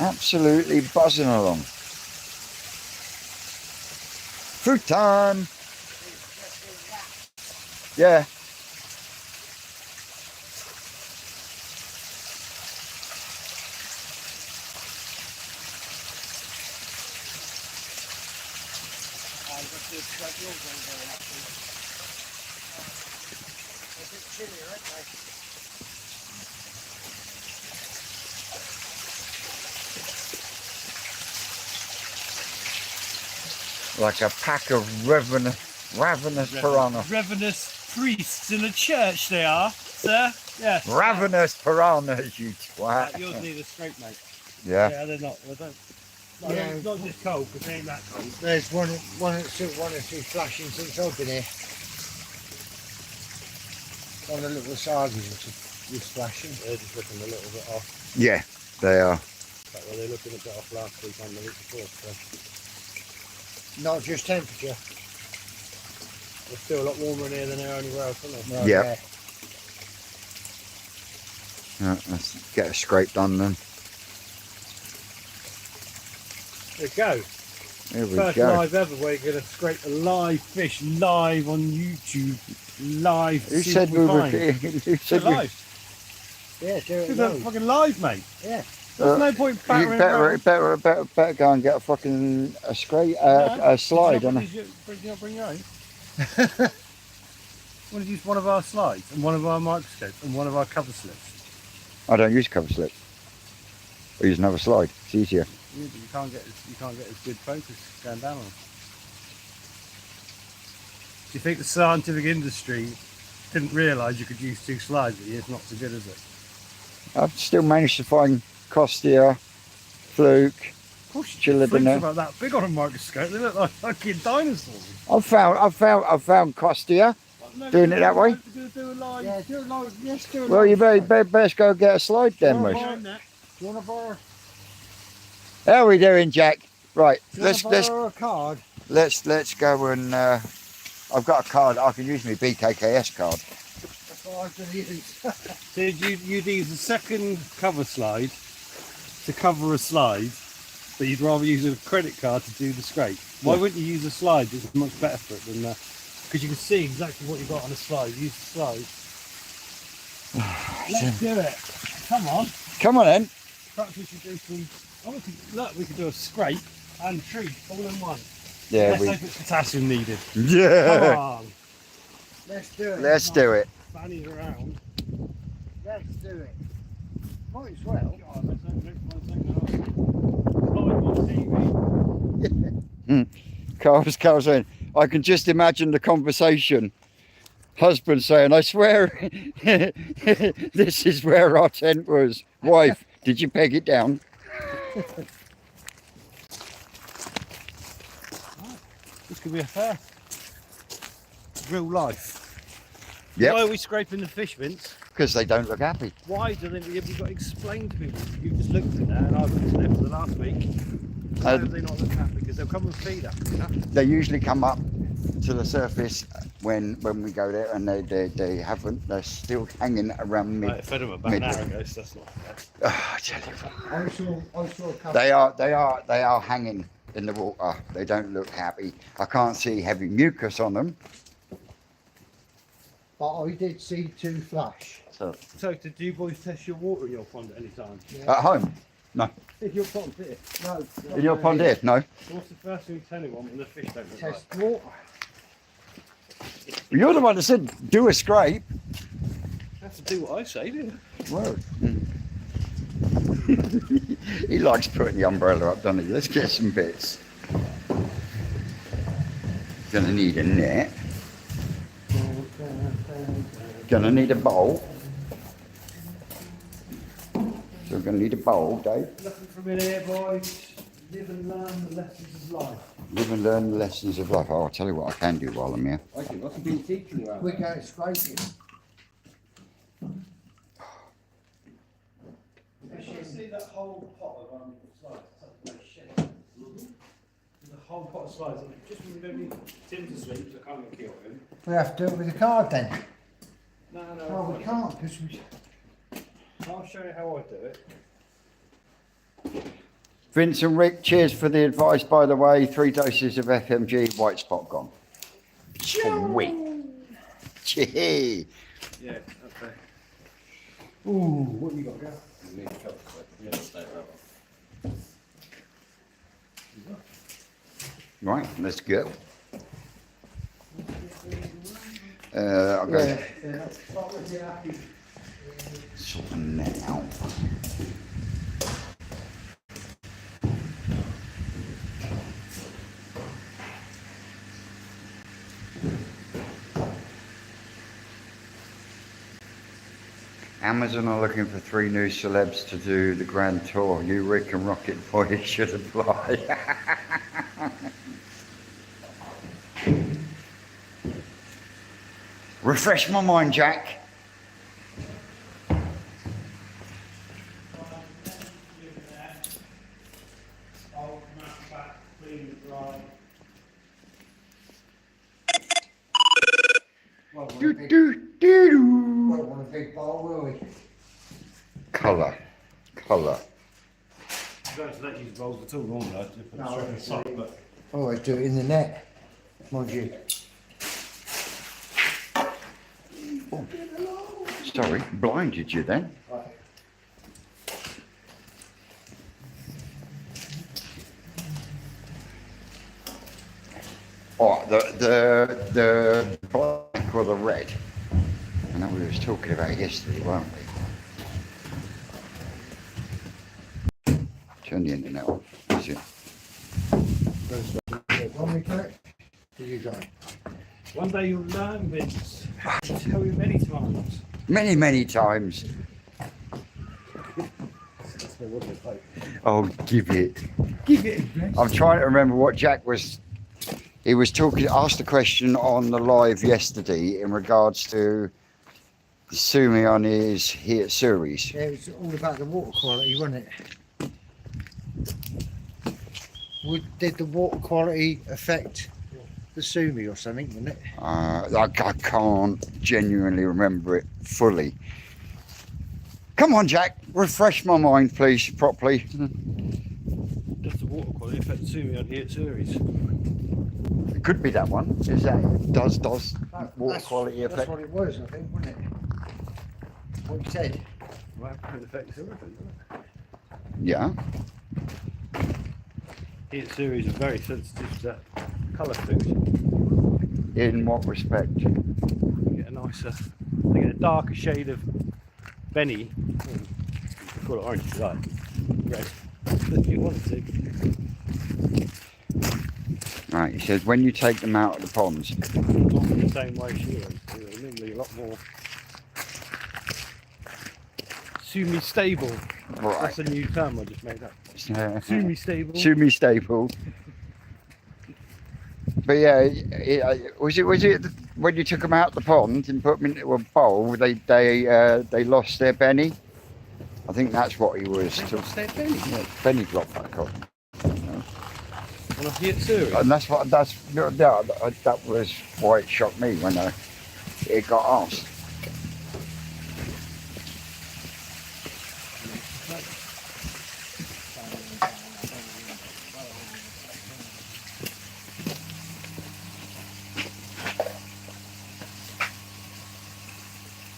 Absolutely buzzing along. Food time. Yeah. chillier, aren't they? Like a pack of ravenous piranhas. Ravenous priests in a church they are, sir. Yes. Ravenous piranhas, you twat. Yours need a scrape, mate. Yeah. Yeah, they're not. They don't. No, Yeah. it's not just cold, because they ain't that cold. There's one or two flashing since I've been here. On the little sarges is flashing. They're just looking a little bit off. Yeah, they are. Well, they're looking a bit off last week and the week before, so Not just temperature. they're still a lot warmer in here than they are anywhere else, aren't they? Right Yeah. there. Let's get a scrape done then. There we go. Here we First go. live ever where you're going to scrape a live fish live on YouTube. Live. Who see said what we were? find. Who Do said it we? live. Yeah, do it Do it live. fucking live, mate. Yeah. There's no point You battering around. better go and get a fucking a scrape, a slide, Did and you not bring your own? Want to use one of our slides and one of our microscopes and one of our cover slips? I don't use cover slip. I use another slide. It's easier. Yeah, but you can't get as good focus going down on them. Do you think the scientific industry didn't realise you could use two slides, but it's not so good, is it? I've still managed to find Costia, Fluke. Of course, Chiller freaks dinner. about that big on a microscope. They look like fucking dinosaurs. I've found Costia. No, Doing it that way? Do a live. Yeah, do it live. Yes, do it Well, live. you best go get a slide then, Oh, mate. Do you want to borrow? How are we doing, Jack? Right, Do you want to let's borrow a card? go and. I've got a card. I can use my BKKS card. That's what I've done use. So you'd use a second cover slide to cover a slide, but you'd rather use a credit card to do the scrape. Why wouldn't you use a slide? It's much better for it than because you can see exactly what you've got on a slide. Use the slide. Let's do it. Come on. Come on then. Perhaps we should do some. Look, we could do a scrape and treat all in one. Yeah, Let's hope it's potassium needed. Come Yeah. on. Let's do it. Let's do it. Fanny's around. Let's do it. Might as well. God, let's hope next one's live on TV. Carl's saying, I can just imagine the conversation. Husband saying, I swear this is where our tent was. Wife, did you peg it down? This could be a fair. Real life. Yep. Why are we scraping the fish, Vince? Because they don't look happy. Why do they? Have you got to explain to people? You've just looked at that, and I've looked at it for the last week. Why have they not looked happy? Because they'll come and feed us. You know? They usually come up to the surface when we go there, and they haven't. They're still hanging around mid. I fed them about an hour ago, so that's not bad. Oh, I tell you what. I saw a couple. They are hanging in the water. They don't look happy. I can't see heavy mucus on them. But I did see two flash. So So, did you boys test your water in your pond at any time? at home, no. In your pond here. No. In your pond here, no. So what's the first thing you tell anyone when the fish don't look Test right? water. You're the one that said do a scrape. You have to do what I say, don't you? Well, he likes putting the umbrella up, doesn't he? Let's get some bits. Gonna need a net. Gonna need a bowl. So we're gonna need a bowl, Dave. Nothing from in here, boys. Live and learn the lessons of life. Live and learn the lessons of life. Oh, I'll tell you what I can do while I'm here. I think I've been teaching you out We're going scraping. You see that whole pot of slides? It's like shit. There's a whole pot of slides. And just when we don't need Tim to sleep, so I can't get killed him. We have to do it with a card then. No. Well, we can't because we. I'll show you how I do it. Vince and Rick, cheers for the advice, by the way. 3 doses of FMG, white spot gone. Sweet. Chee. Yeah, okay. Ooh, what you got, girl? You need a couple of yeah, stay right. Right, let's go. I'll go Yeah. What was it happy? sort of net out. Amazon are looking for 3 new celebs to do the grand tour. You, Rick and Rocket Boy should apply. Refresh my mind, Jack. Do, do, do, do. Won't want a big bowl, will we? Colour. You don't use bowls at all, don't you? Put No, straight in the sock, but Always do it in the net, mind you. Oh, sorry, blinded you then. Right. Oh, the black or the red. I know we was talking about yesterday, weren't we? Turn the internet off. Is it? Want me to? Do you go? one day you'll learn, Vince. I tell you many times. Many, many times. Oh, give it. Give it a I'm trying to remember what Jack was. He was talking, asked a question on the live yesterday in regards to the Sumi on his Heat series. Yeah, it was all about the water quality, wasn't it? Did the water quality affect the Sumi or something, wasn't it? I can't genuinely remember it fully. Come on, Jack, refresh my mind, please, properly. Does the water quality affect Sumi on here series? It could be that one. Is that does water quality That's affect? what it was, I think, wasn't it? What you said. Well, it affects everything, doesn't it? Yeah. Heat series are very sensitive to colour food. In what respect? You get a nicer, they get a darker shade of Benny. You can call it orange if you like. Red. If you want to. Right, he says when you take them out of the ponds. Not in the same way she is. They're normally a lot more Sumi stable. Right. That's a new term I just made up. Sumi stable. Sumi staple. But yeah, was it when you took them out the pond and put them into a bowl? They lost their Benny. I think that's what he was. Lost their Benny. Yeah, Benny dropped back on. On a Heat series. And that was why it shocked me when it got asked.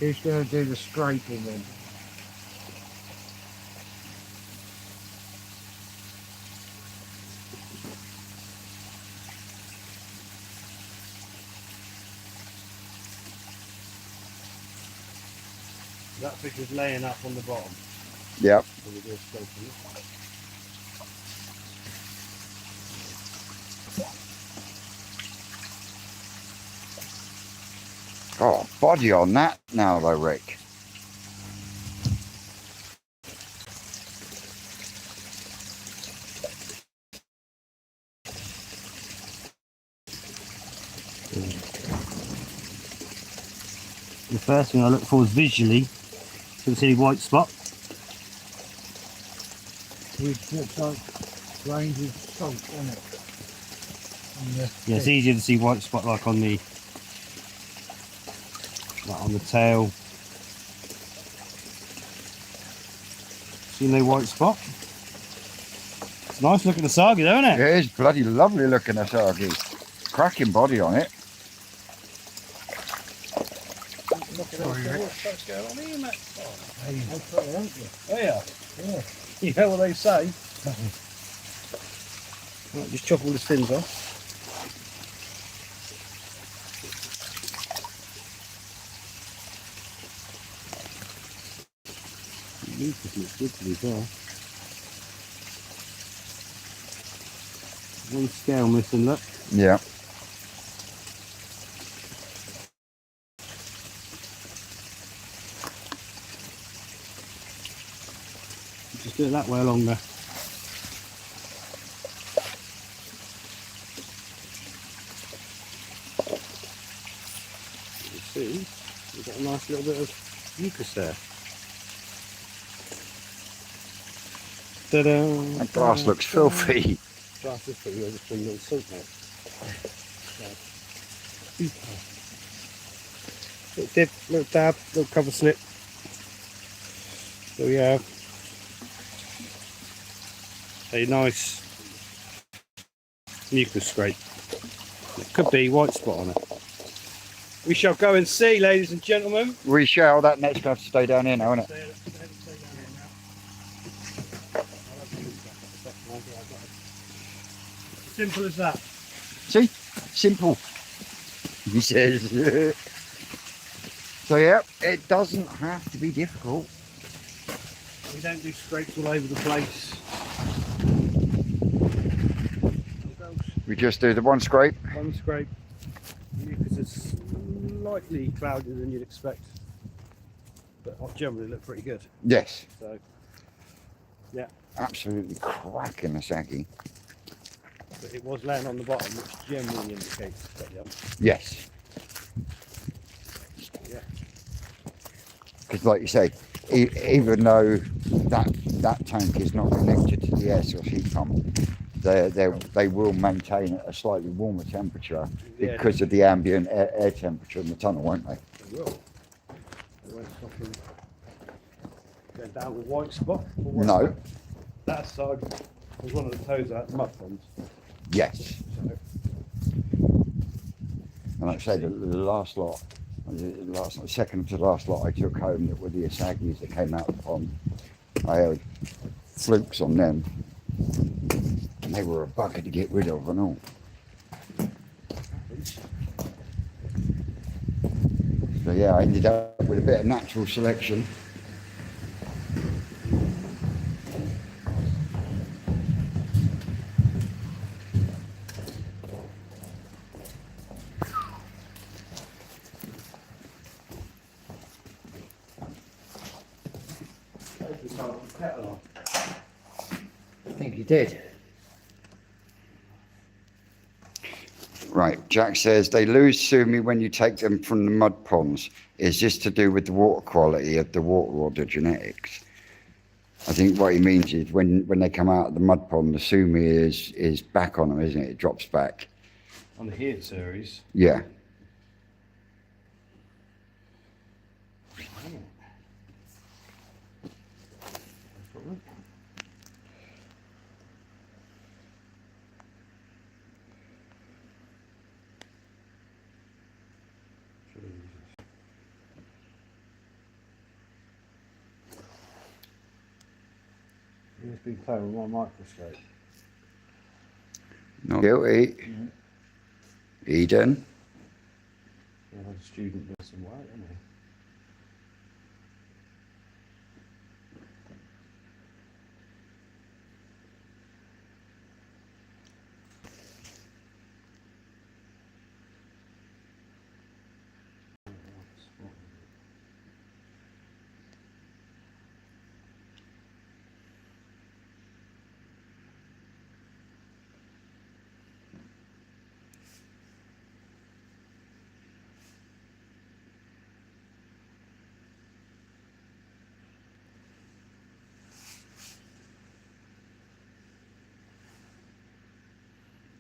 Who's going to do the scraping then? That fish is laying up on the bottom. Yep. So we do a scraping. Oh, body on that now though, Rick. The first thing I look for is visually. So see any white spot. Which looks like grains of salt, isn't it? Yeah, it's easier to see white spot like on the tail. See no white spot? It's nice looking asagi though, isn't it? It is bloody lovely looking asagi. Cracking body on it. What's going on here, mate? Oh, Yeah. You know what they say? Right, just chop all the fins off. Mucus looks good to be fair. One scale missing, look. Yeah. Just do it that way along there. You see, we've got a nice little bit of mucus there. Ta-da! That glass looks filthy. Glass is pretty good, just put a little salt there. Little dip, little dab, little cover slip. So we have a nice mucus scrape. It could be white spot on it. We shall go and see, ladies and gentlemen. We shall. That net's going to have to stay down here now, isn't it? Simple as that. See? Simple. He says. So yeah, it doesn't have to be difficult. We don't do scrapes all over the place. We just do the one scrape. One scrape. Mucus is slightly cloudier than you'd expect, but generally look pretty good. Yes. So, yeah. Absolutely cracking the saggy. But it was laying on the bottom, which generally indicates that young. Yes. Yeah. Because like you say, even though that tank is not connected to the air source heat pump, they will maintain a slightly warmer temperature because of the ambient air temperature in the tunnel, won't they? They will. They won't stop them going down with white spot. No. That side was one of the toes out the mud ponds. Yes. So, and like I say, the last lot, second to last lot I took home that were the Asagis that came out of the pond. I had flukes on them, and they were a bugger to get rid of and all. So yeah, I ended up with a bit of natural selection. I think he did. Right, Jack says, they lose sumi when you take them from the mud ponds. Is this to do with the water quality of the water or the genetics? I think what he means is when they come out of the mud pond, the sumi is back on them, isn't it? It drops back. on the here series. Yeah. He's been playing with my microscope. Not guilty. Eden. Yeah, had a student doing some work, didn't he?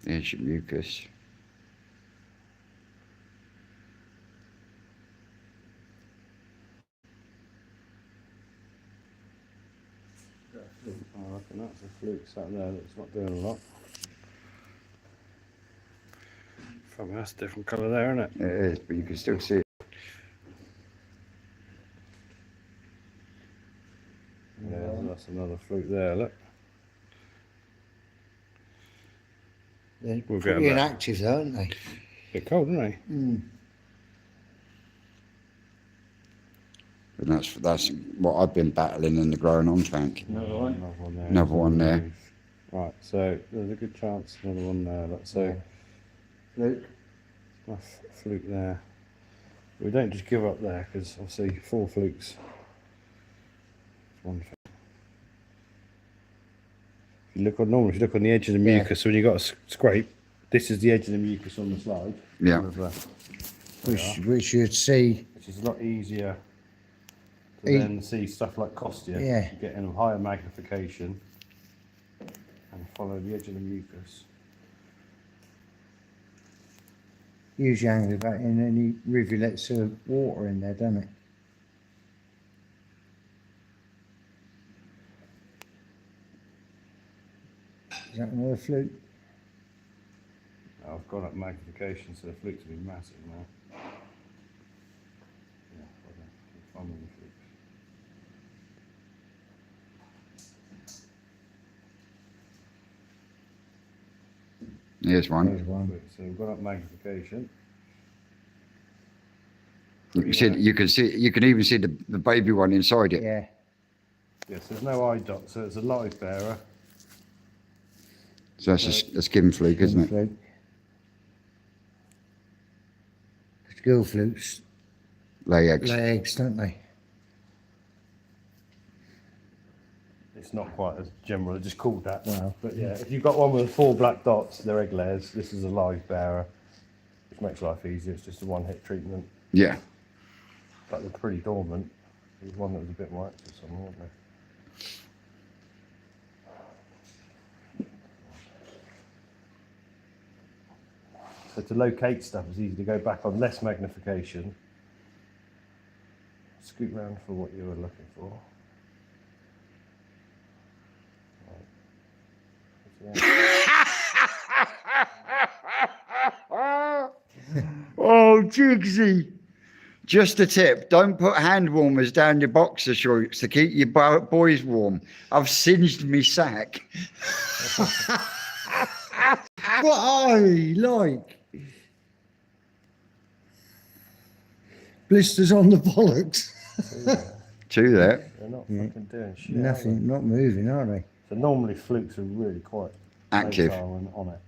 There's your mucus. I reckon that's a fluke sat there that's not doing a lot. Probably that's a different colour there, isn't it? It is, but you can still see it. Yeah, that's another fluke there, look. They're We'll get pretty them back. inactive, though, aren't they? Bit cold, isn't they? Mm. And that's what I've been battling in the growing on tank. Another one there. Another one there. Right, so there's a good chance another one there. Let's say Luke. that's a fluke there. We don't just give up there because obviously 4 flukes. One thing. If you look on normally, if you look on the edge of the mucus, so when you got a scrape, this is the edge of the mucus on the slide. Yeah. Which you'd see. Which is a lot easier to then see stuff like Costia. Yeah. You get in a higher magnification and follow the edge of the mucus. Usually aggravating any rivulets of water in there, doesn't it? Is that another fluke? I've got up magnification, so the flukes will be massive now. Yeah, keep finding the flukes. Here's one. There's one. So we've got up magnification. You can even see the baby one inside it. Yeah. Yes, there's no eye dot, so it's a live bearer. So that's a skin fluke, isn't it? Fluke. Gill flukes Lay eggs. lay eggs, don't they? It's not quite as general, I just called that. Wow. But yeah, if you've got one with 4 black dots, they're egg layers. This is a live bearer, which makes life easier. It's just a one-hit treatment. Yeah. But they're pretty dormant. There's one that was a bit more active somewhere, wasn't there? So to locate stuff is easy to go back on less magnification. Scoot round for what you were looking for. Right. Oh, Jigsy. Just a tip, don't put hand warmers down your boxer shorts to keep your boys warm. I've singed me sack. What I like. Blisters on the bollocks. True that. They're not fucking doing shit. Nothing, not moving, are they? So normally flukes are really quite Active. motile and on it.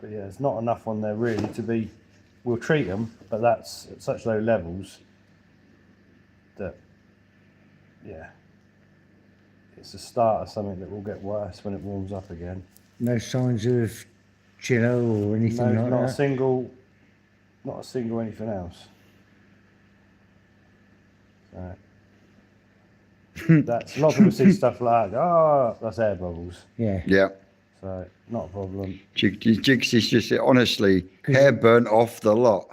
But yeah, there's not enough on there really to be. We'll treat them, but that's at such low levels that, yeah, it's the start of something that will get worse when it warms up again. No signs of chillo or anything No, like not that. not a single anything else. So, that's a lot of people see stuff like, oh, that's air bubbles. Yeah. Yeah. So not a problem. Jigsy's just honestly hair burnt off the lot.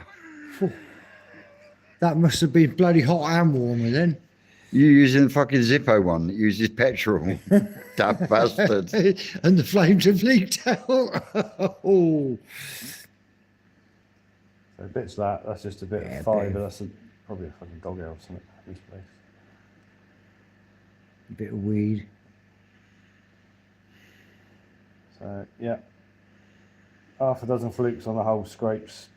That must have been bloody hot and warmer then. You using the fucking Zippo one that uses petrol. That bastard. And the flames have leaked out. Oh. So bits of that's just a bit Yeah, of a bit fibre. of- That's probably a fucking dog hair or something. This place. A bit of weed. So yeah, half a dozen flukes on the whole scrapes.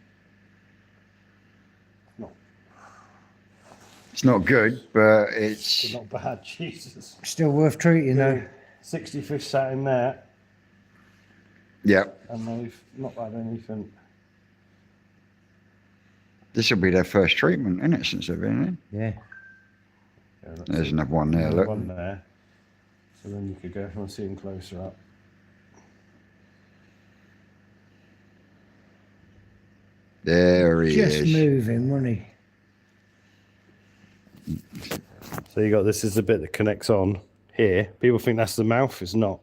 It's not good, but They're it's not bad. Jesus. Still worth treating though. 60 fish sat in there, yeah. and they've not had anything. This will be their first treatment, isn't it, since they've been in? Yeah. Yeah, that's There's another one there, look. one there. So then you could go if you want to see them closer up. There he Just is. moving, wasn't he? So you got this is the bit that connects on here. People think that's the mouth. It's not.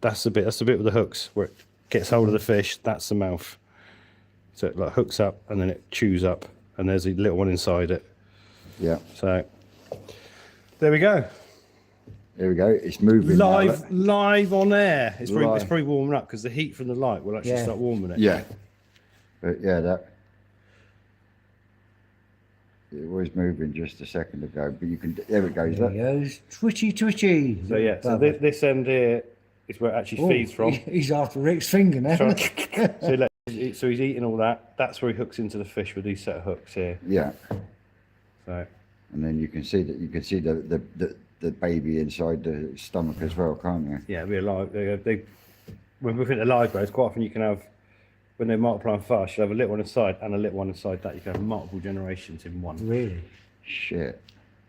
That's the bit. That's the bit with the hooks where it gets hold of the fish. That's the mouth. So it like hooks up and then it chews up, and there's a little one inside it. Yeah. So there we go. There we go. It's moving. now, look. Live on air. It's Live. probably warming up because the heat from the light will actually Yeah. start warming it. Yeah. But yeah, that. It was moving just a second ago, but you can. There it goes. There Look. he goes. Twitchy, twitchy. So yeah. So this end here is where it actually Oh, feeds from. He's after Rick's finger now. So look, So he's eating all that. That's where he hooks into the fish with these set of hooks here. Yeah. So. And then you can see the baby inside the stomach as well, can't you? Yeah, be alive. When we think the live birds, quite often you can have, when they're multiplying fast, you have a little one inside and a little one inside that. You can have multiple generations in one. Really? Shit.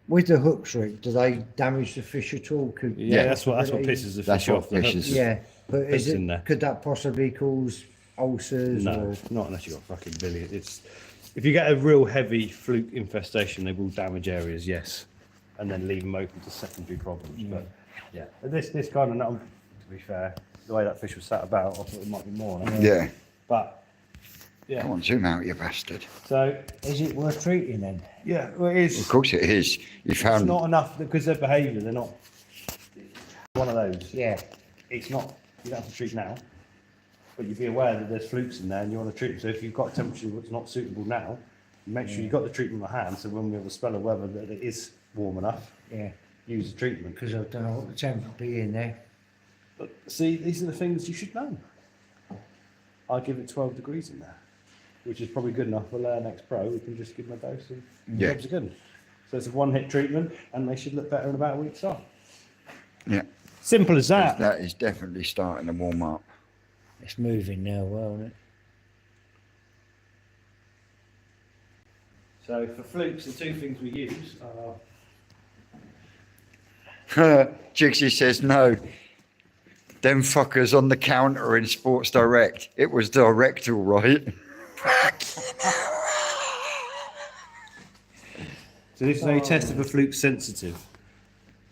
With the hooks, Rick, do they damage the fish at all? Yeah, that's what pisses the fish off. The hooks. Yeah, but Hooks in there. could that possibly cause ulcers? No, Or? not unless you've got fucking billion. If you get a real heavy fluke infestation, they will damage areas, yes, and then leave them open to secondary problems. But yeah, this kind of nut, to be fair, the way that fish was sat about, I thought it might be more. Yeah. But yeah. Come on, zoom out, you bastard. So Is it worth treating then? yeah, well, it is. Of course it is. You It's found. not enough because their behaviour. They're not one of those. Yeah. It's not. You don't have to treat now, but you'd be aware that there's flukes in there, and you want to treat them. So if you've got a temperature that's not suitable now, make sure you've got the treatment at hand. So when we have a spell of weather that it is warm enough, Yeah. use the treatment. Because I don't know what the temp will be in there. But see, these are the things you should know. I give it 12 degrees in there, which is probably good enough for Layer Next Pro. We can just give them a dose and Yeah. jobs are good. So it's a one-hit treatment, and they should look better in about a week's time. Yeah. Simple as that. That is definitely starting to warm up. It's moving now, well, isn't it? So for flukes, the two things we use are Jigsy says no. Them fuckers on the counter in Sports Direct. It was direct, all right. So this is how you test if a fluke's sensitive.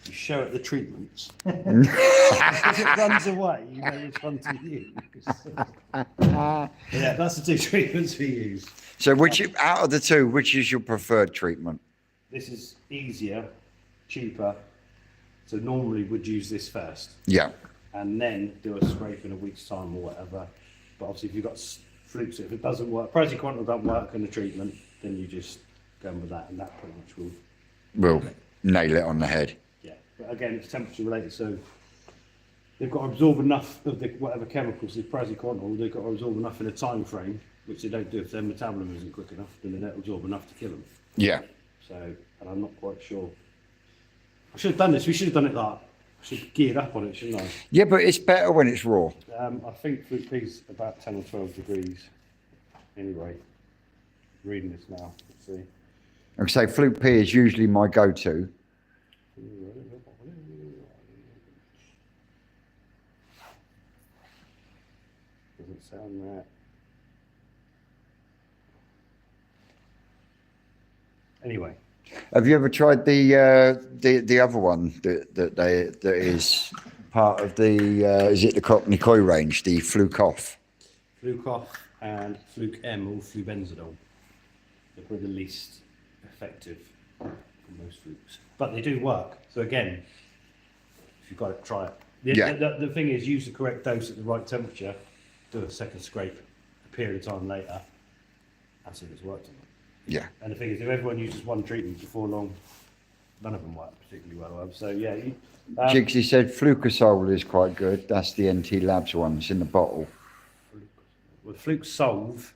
You show it the treatments. If it runs away, you know which one to use. Yeah, that's the two treatments we use. So, out of the two, which is your preferred treatment? This is easier, cheaper. So normally we'd use this first, Yeah. and then do a scrape in a week's time or whatever. But obviously, if you've got flukes, if it doesn't work, Praziquantel don't work in the treatment, then you just go with that, and that pretty much will. We'll nail it on the head. Yeah, but again, it's temperature related, so they've got to absorb enough of the whatever chemicals, the Praziquantel, they've got to absorb enough in a time frame, which they don't do if their metabolism isn't quick enough, then they don't absorb enough to kill them. Yeah. So, and I'm not quite sure. I should have done this, we should have done it like, I should have geared up on it, shouldn't I? Yeah, but it's better when it's raw. I think fluke P's about 10 or 12 degrees anyway. Reading this now, let's see. Like I say, Fluke P is usually my go-to. Doesn't sound right. Anyway, Have you ever tried the other one that is part of the is it the Cockney Koi range, the Fluke Off? Fluke Off and Fluke M or flubenzidone. They're probably the least effective for most flukes, but they do work. So again, if you've got it, try it. The thing is, use the correct dose at the right temperature. Do a second scrape a period of time later, and see if it's worked or not. Yeah. And the thing is, if everyone uses one treatment before long, none of them work particularly well. So yeah, Jigsy said Flucosol is quite good. That's the NT Labs one. It's in the bottle. well, Fluke Solve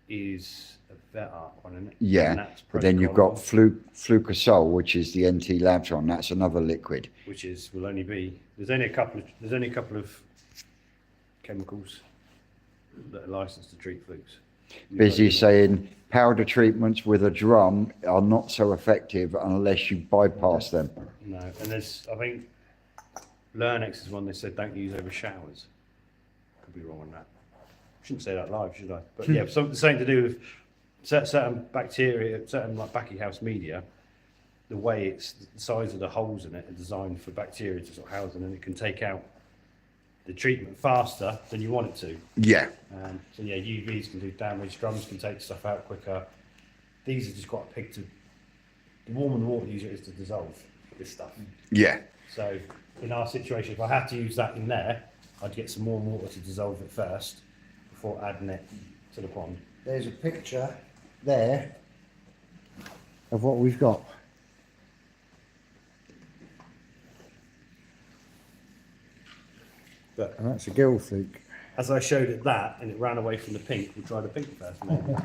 is a better one, isn't it? Yeah. But then you've got Flucosol, which is the NT Labs one. That's another liquid. Which will only be there's only a couple of chemicals that are licensed to treat flukes. Busy saying powder treatments with a drum are not so effective unless you bypass them. No, and I think Learnex is one they said don't use over showers. Could be wrong on that. Shouldn't say that live, should I? But yeah, something to do with certain bacteria, certain like Bachyhouse media. The way the size of the holes in it are designed for bacteria to sort of house in, and it can take out the treatment faster than you want it to. Yeah. So yeah, UVs can do damage, drums can take stuff out quicker. These are just quite a pig to, the warmer the water user is to dissolve this stuff. Yeah. So in our situation, if I had to use that in there, I'd get some more water to dissolve it first before adding it to the pond. There's a picture there of what we've got. But And that's a gill fluke. as I showed it that, and it ran away from the pink, we'll try the pink first, maybe.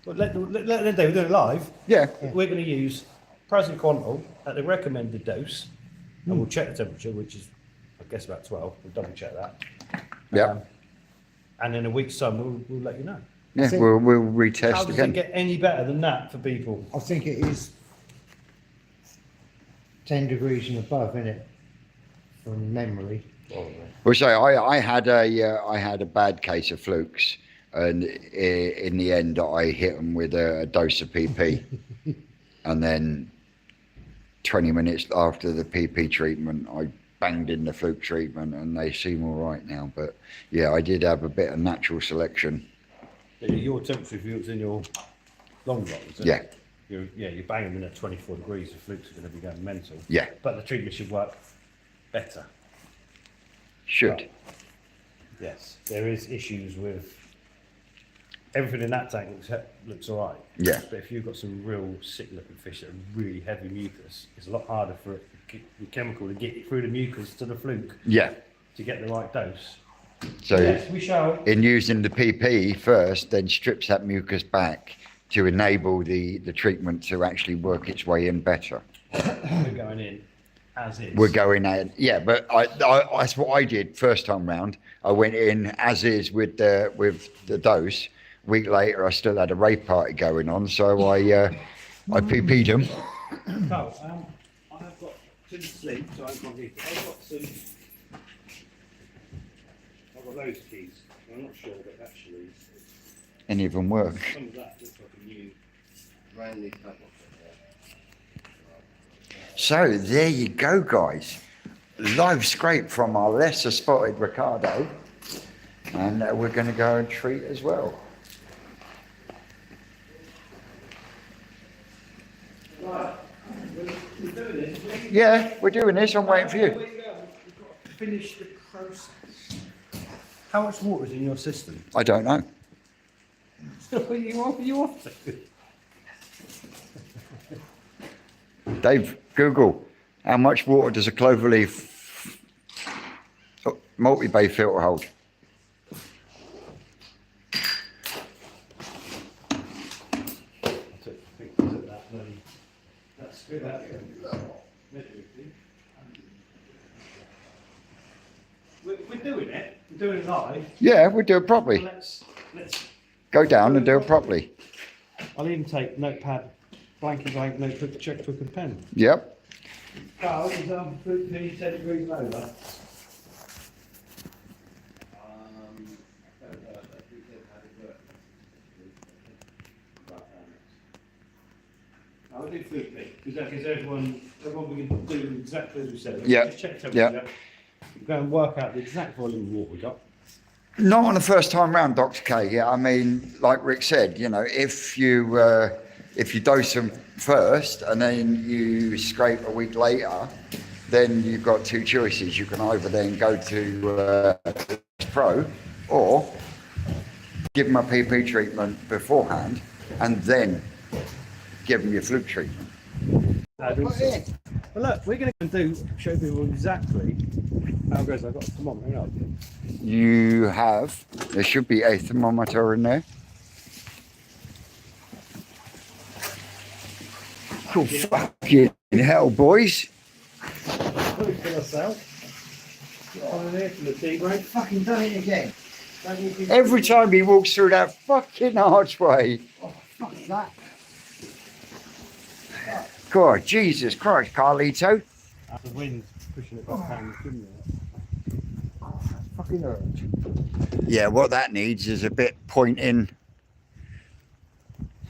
But let them do it, we're doing it live. Yeah. We're going to use Praziquantel at the recommended dose, and we'll check the temperature, which is, I guess, about 12. We'll double check that. Yeah. And in a week's time, we'll let you know. Yeah, we'll retest How does again. it get any better than that for people? I think it is 10 degrees and above, isn't it? From memory. Well, so I had a bad case of flukes, and in the end I hit them with a dose of PP, and then 20 minutes after the PP treatment, I banged in the fluke treatment, and they seem all right now. But yeah, I did have a bit of natural selection. Your temperature, if it's in your long rod, is it? Yeah. You're banging them in at 24 degrees, the flukes are going to be going mental. Yeah. But the treatment should work better. Should. Yes, there is issues with everything in that tank looks all right. Yeah. But if you've got some real sick looking fish that are really heavy mucus, it's a lot harder for it, the chemical to get through the mucus to the fluke Yeah. to get the right dose. So Yes, we shall. in using the PP first, then strips that mucus back to enable the treatment to actually work its way in better. We're going in as is. We're going in, yeah, but I that's what I did first time round. I went in as is with the dose. A week later, I still had a rave party going on, so I PP'd them. Carl, I have got to sleep, so I can't read. I've got those keys. I'm not sure that actually Any of them work? some of that looks like a new brand new padlock. So there you go, guys. Live scrape from our lesser spotted Ricardo, and we're going to go and treat as well. Right, we're doing this. Yeah, we're doing this. I'm waiting for you. We've got to finish the process. How much water is in your system? I don't know. you off to? Dave, Google, how much water does a cloverleaf multi-bay filter hold? We're doing it. We're doing it live. Yeah, we'll do it properly. Let's Go down and do it properly. I'll even take notepad, blank notebook, checkbook and pen. Yep. Carl, is 10 degrees over? I'll do food pick, because that gives everyone we can do exactly as we said. Yeah. Just check temperature. Go and work out the exact volume of water we got. Not on the first time round, Dr. K. Yeah, I mean, like Rick said, you know, if you dose them first and then you scrape a week later, then you've got two choices. You can either then go to Pro or give them a PP treatment beforehand and then give them your fluke treatment. Well, look, we're going to show people exactly how it goes. I've got a thermometer up. You have, there should be a thermometer in there. Oh, fucking hell, boys. Fucking done it again. Every time he walks through that fucking archway. Oh, fuck that. God, Jesus Christ, Carlito. The wind's pushing it back down, couldn't it? Oh, fucking hurt. Yeah, what that needs is a bit pointing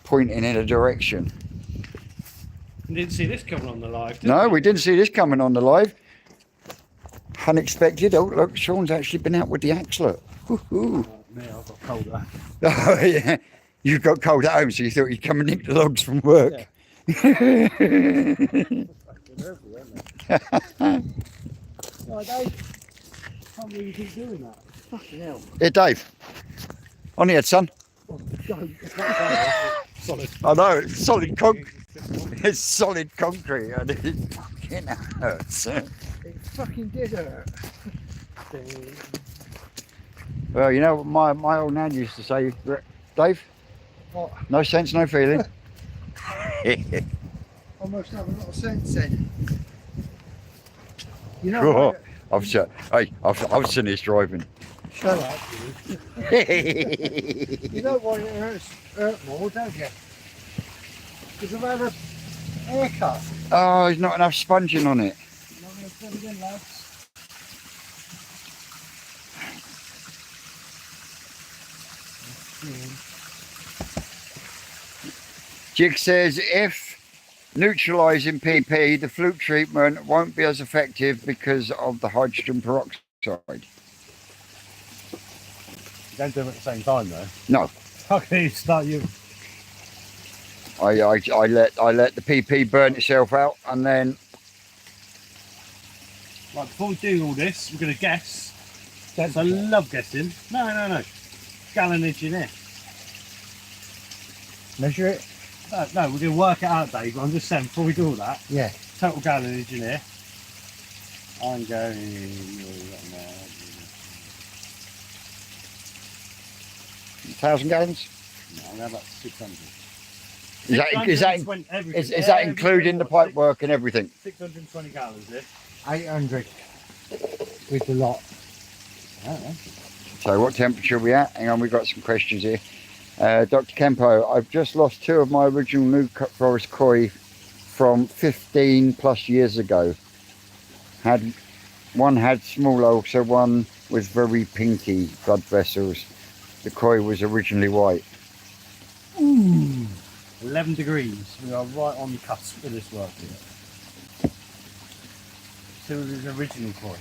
in a direction. You didn't see this coming on the live, did No, you? we didn't see this coming on the live. Unexpected. Oh, look, Sean's actually been out with the axe, look. Woohoo. Me, I've got cold eye. Oh, yeah. You've got cold at home, so you thought you'd come and nick the logs from work. Yeah. Oh, Dave. Can't believe you keep doing that. Fucking hell. Here, Dave. On here, son. Oh, don't. Solid. I know, it's solid concrete. It's solid concrete and it fucking hurts. It fucking did hurt. Well, you know what my old nan used to say, Dave? What? No sense, no feeling. I must have a lot of sense then. You know Oh, what? I've seen this driving. Shut up. You know why it hurt more, don't you? Because I've had a haircut. Oh, there's not enough sponging on it. Not going to put it in, lads. Jig says if neutralising PP, the flute treatment won't be as effective because of the hydrogen peroxide. You don't do them at the same time though. No. How can you start you? I let the PP burn itself out, and then Right, before we do all this, we're going to guess. I love guessing. No. Gallonage in here. Measure it? No, we're going to work it out, Dave. But I'm just saying, before we do all that, Yeah. total gallonage in here. I'm going. 1,000 gallons. No, I'm going about 600. Is that including the pipe work and everything? 620 gallons here. 800 with the lot. I don't know. So what temperature are we at? Hang on, we've got some questions here. Dr. Kempo, I've just lost 2 of my original New Forest koi from 15 plus years ago. One had small ulcer, one was very pinky blood vessels. The koi was originally white. Ooh, 11 degrees. We are right on the cusp of this work here. So it was his original koi.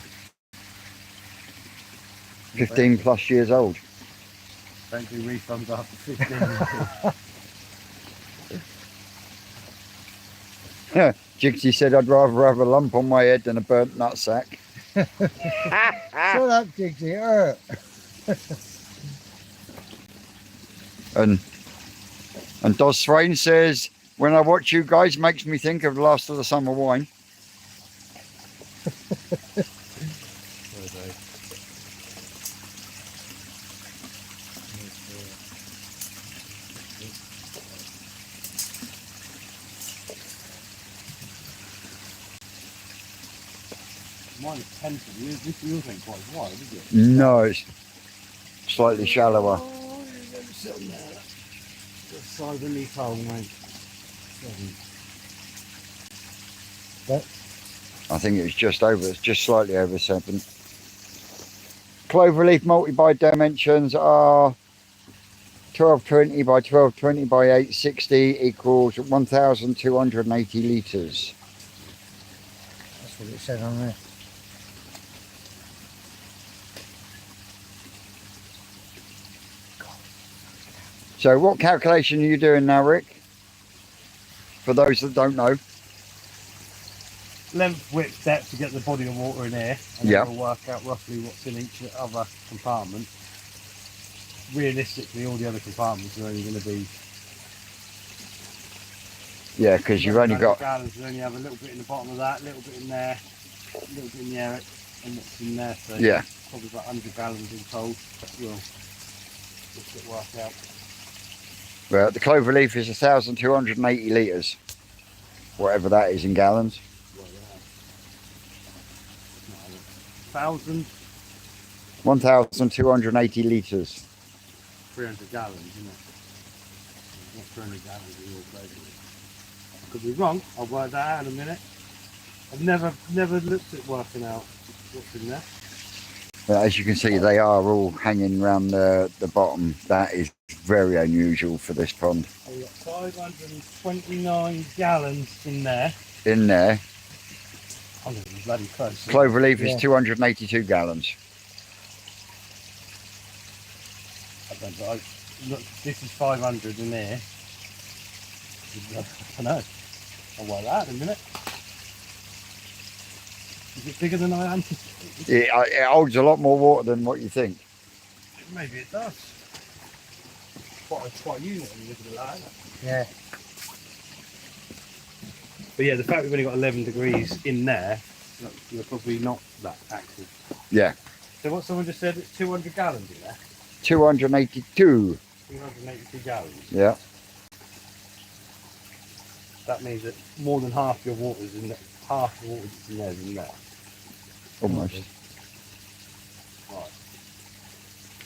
15 plus years old. Don't do refunds after 15. Jigsy said I'd rather have a lump on my head than a burnt nutsack. Shut up, Jigsy. It hurt. And Dos Swain says, when I watch you guys, makes me think of the last of the summer wine. Mine is 10 for you. This yours ain't quite as wide, is it? No, it's slightly shallower. Oh, you've never seen that. The size of this hole, mate. I think it's just slightly over 7. Cloverleaf multi-buy dimensions are 1220 by 1220 by 860 equals 1,280 litres. That's what it said on there. So what calculation are you doing now, Rick? For those that don't know. Length, width, depth to get the body of water in here, and Yeah. then we'll work out roughly what's in each other compartment. Realistically, all the other compartments are only going to be. Yeah, because you've only got. Gallons, we only have a little bit in the bottom of that, a little bit in there, a little bit in the air, and what's in there. So Yeah. probably about 100 gallons in total. But we'll just get work out. Well, the Cloverleaf is 1,280 litres, whatever that is in gallons. 1,000. 1,280 litres. 300 gallons, isn't it? Not 300 gallons of your crazy. I could be wrong. I'll work that out in a minute. I've never looked at working out what's in there. But as you can see, they are all hanging around the bottom. That is very unusual for this pond. So we've got 529 gallons in there. In there, I'm going to be bloody close. Cloverleaf is Yeah. 282 gallons. Look, this is 500 in there. I don't know. I'll work that out in a minute. Is it bigger than I anticipated? It holds a lot more water than what you think. Maybe it does. Quite a unit when you look at it like that. Yeah. But yeah, the fact we've only got 11 degrees in there, you're probably not that active. Yeah. So what someone just said, it's 200 gallons in there? 282. 282 gallons. Yeah. That means that more than half your water's in there. Half the water that's in there is in there. Almost. Right.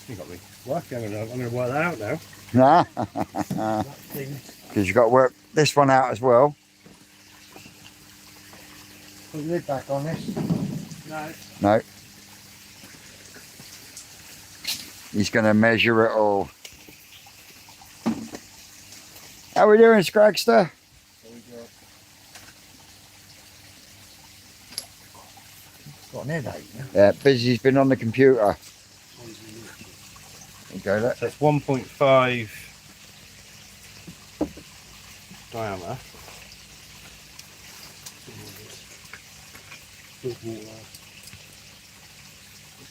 You got me working. I'm going to work that out now. Nah. That thing. Because you've got to work this one out as well. Put the lid back on this. No. No. He's going to measure it all. How we doing, Scragster? Got an headache. Yeah, Busy's been on the computer. There you go, look. So it's 1.5 diameter.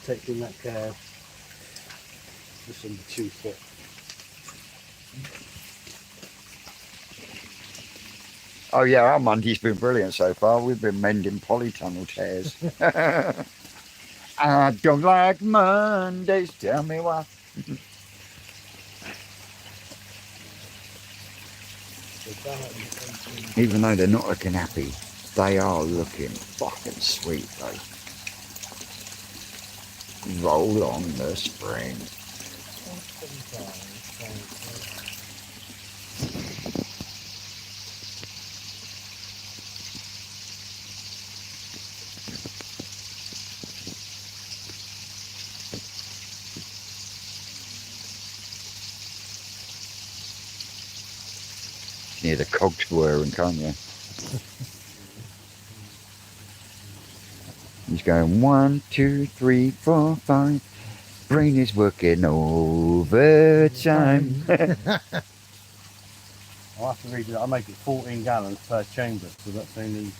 Taking that curve just under 2 foot. Oh yeah, our Monday's been brilliant so far. We've been mending polytunnel tears. I don't like Mondays, tell me why. Even though they're not looking happy, they are looking fucking sweet though. Roll on the spring. Near the cogs whirring, can't you? He's going 1, 2, 3, 4, 5. Brain is working overtime. I'll have to read it. I make it 14 gallons per chamber, so that's only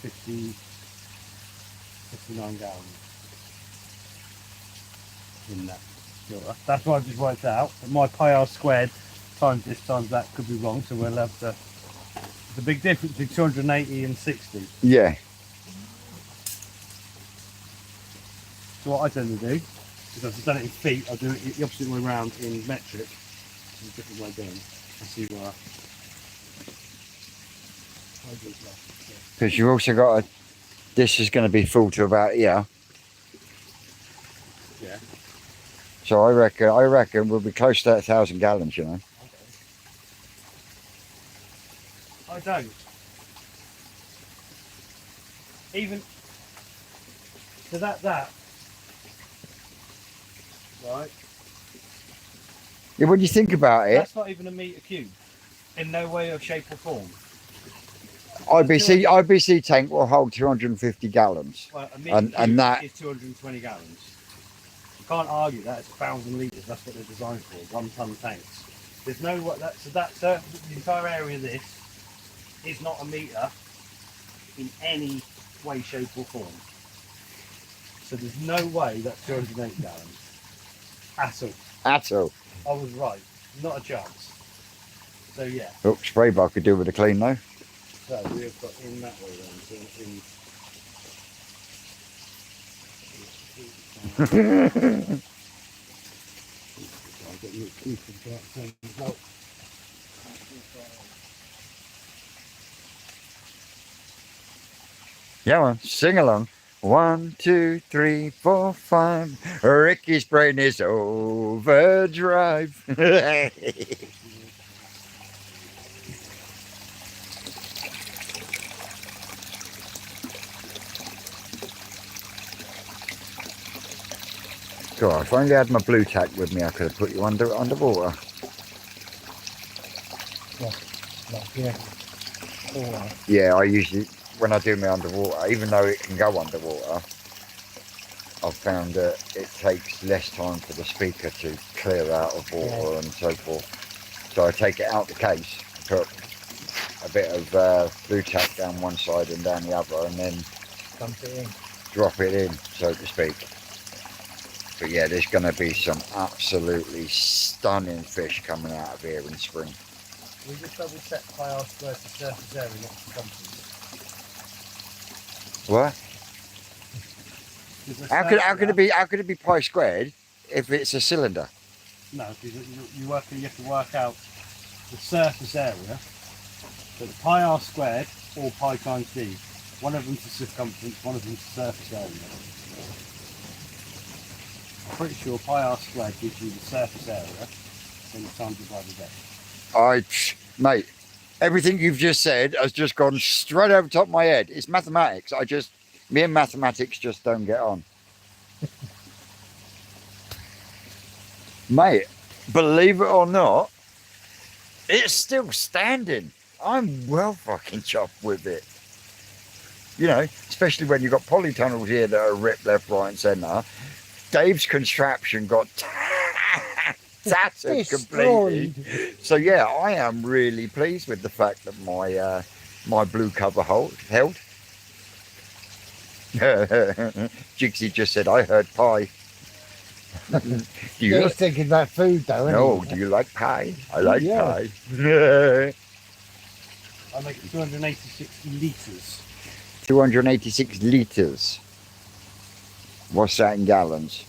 59 gallons in that. That's what I just worked out. But my pi r squared times this times that could be wrong, so we'll have to. There's a big difference between 280 and 60. Yeah. So what I tend to do is I've just done it in feet. I'll do it the opposite way around in metric. A different way down. And see where. Because you've also got a. This is going to be full to about here. Yeah. So I reckon we'll be close to 1,000 gallons, you know. I don't. Even so that right. Yeah, when you think about it, That's not even a metre cube. In no way or shape or form. IBC tank will hold 250 gallons. Well, a metre And cube that- is 220 gallons. You can't argue that. It's 1,000 litres. That's what they're designed for. 1 tonne tanks. There's no what that. So that's the entire area of this is not a metre in any way, shape or form. So there's no way that's 280 gallons. At all. At all. I was right. Not a chance. So yeah. Oh, spray bar could do with a clean though. So we have got in that way then. So in I'll get you a key from that thing as well. Yeah, man, sing along. 1, 2, 3, 4, 5. Ricky's brain is overdrive. God, if I only had my blue tack with me, I could have put you underwater. Yeah. All right. Yeah, I usually, when I do my underwater, even though it can go underwater, I've found that it takes less time for the speaker to clear out of water and so forth. So I take it out the case, put a bit of blue tack down one side and down the other, and then Dump it in. drop it in, so to speak. But yeah, there's going to be some absolutely stunning fish coming out of here in spring. We just double check pi r squared for surface area, not circumference. What? How could it be pi squared if it's a cylinder? No, because you have to work out the surface area. So the pi r squared or pi times d. One of them's the circumference, one of them's the surface area. I'm pretty sure pi r squared gives you the surface area, then you times it by the depth. Mate, everything you've just said has just gone straight over the top of my head. It's mathematics. Me and mathematics just don't get on. Mate, believe it or not, it's still standing. I'm well fucking chuffed with it. You know, especially when you've got polytunnels here that are ripped left, right and centre. Dave's contraption got tattered completely. So yeah, I am really pleased with the fact that my my blue cover held. Jigsy just said, I heard pie. He's thinking about food though, No, isn't do you like pie? I like pie. I make 286 litres. 286 litres. What's that in gallons?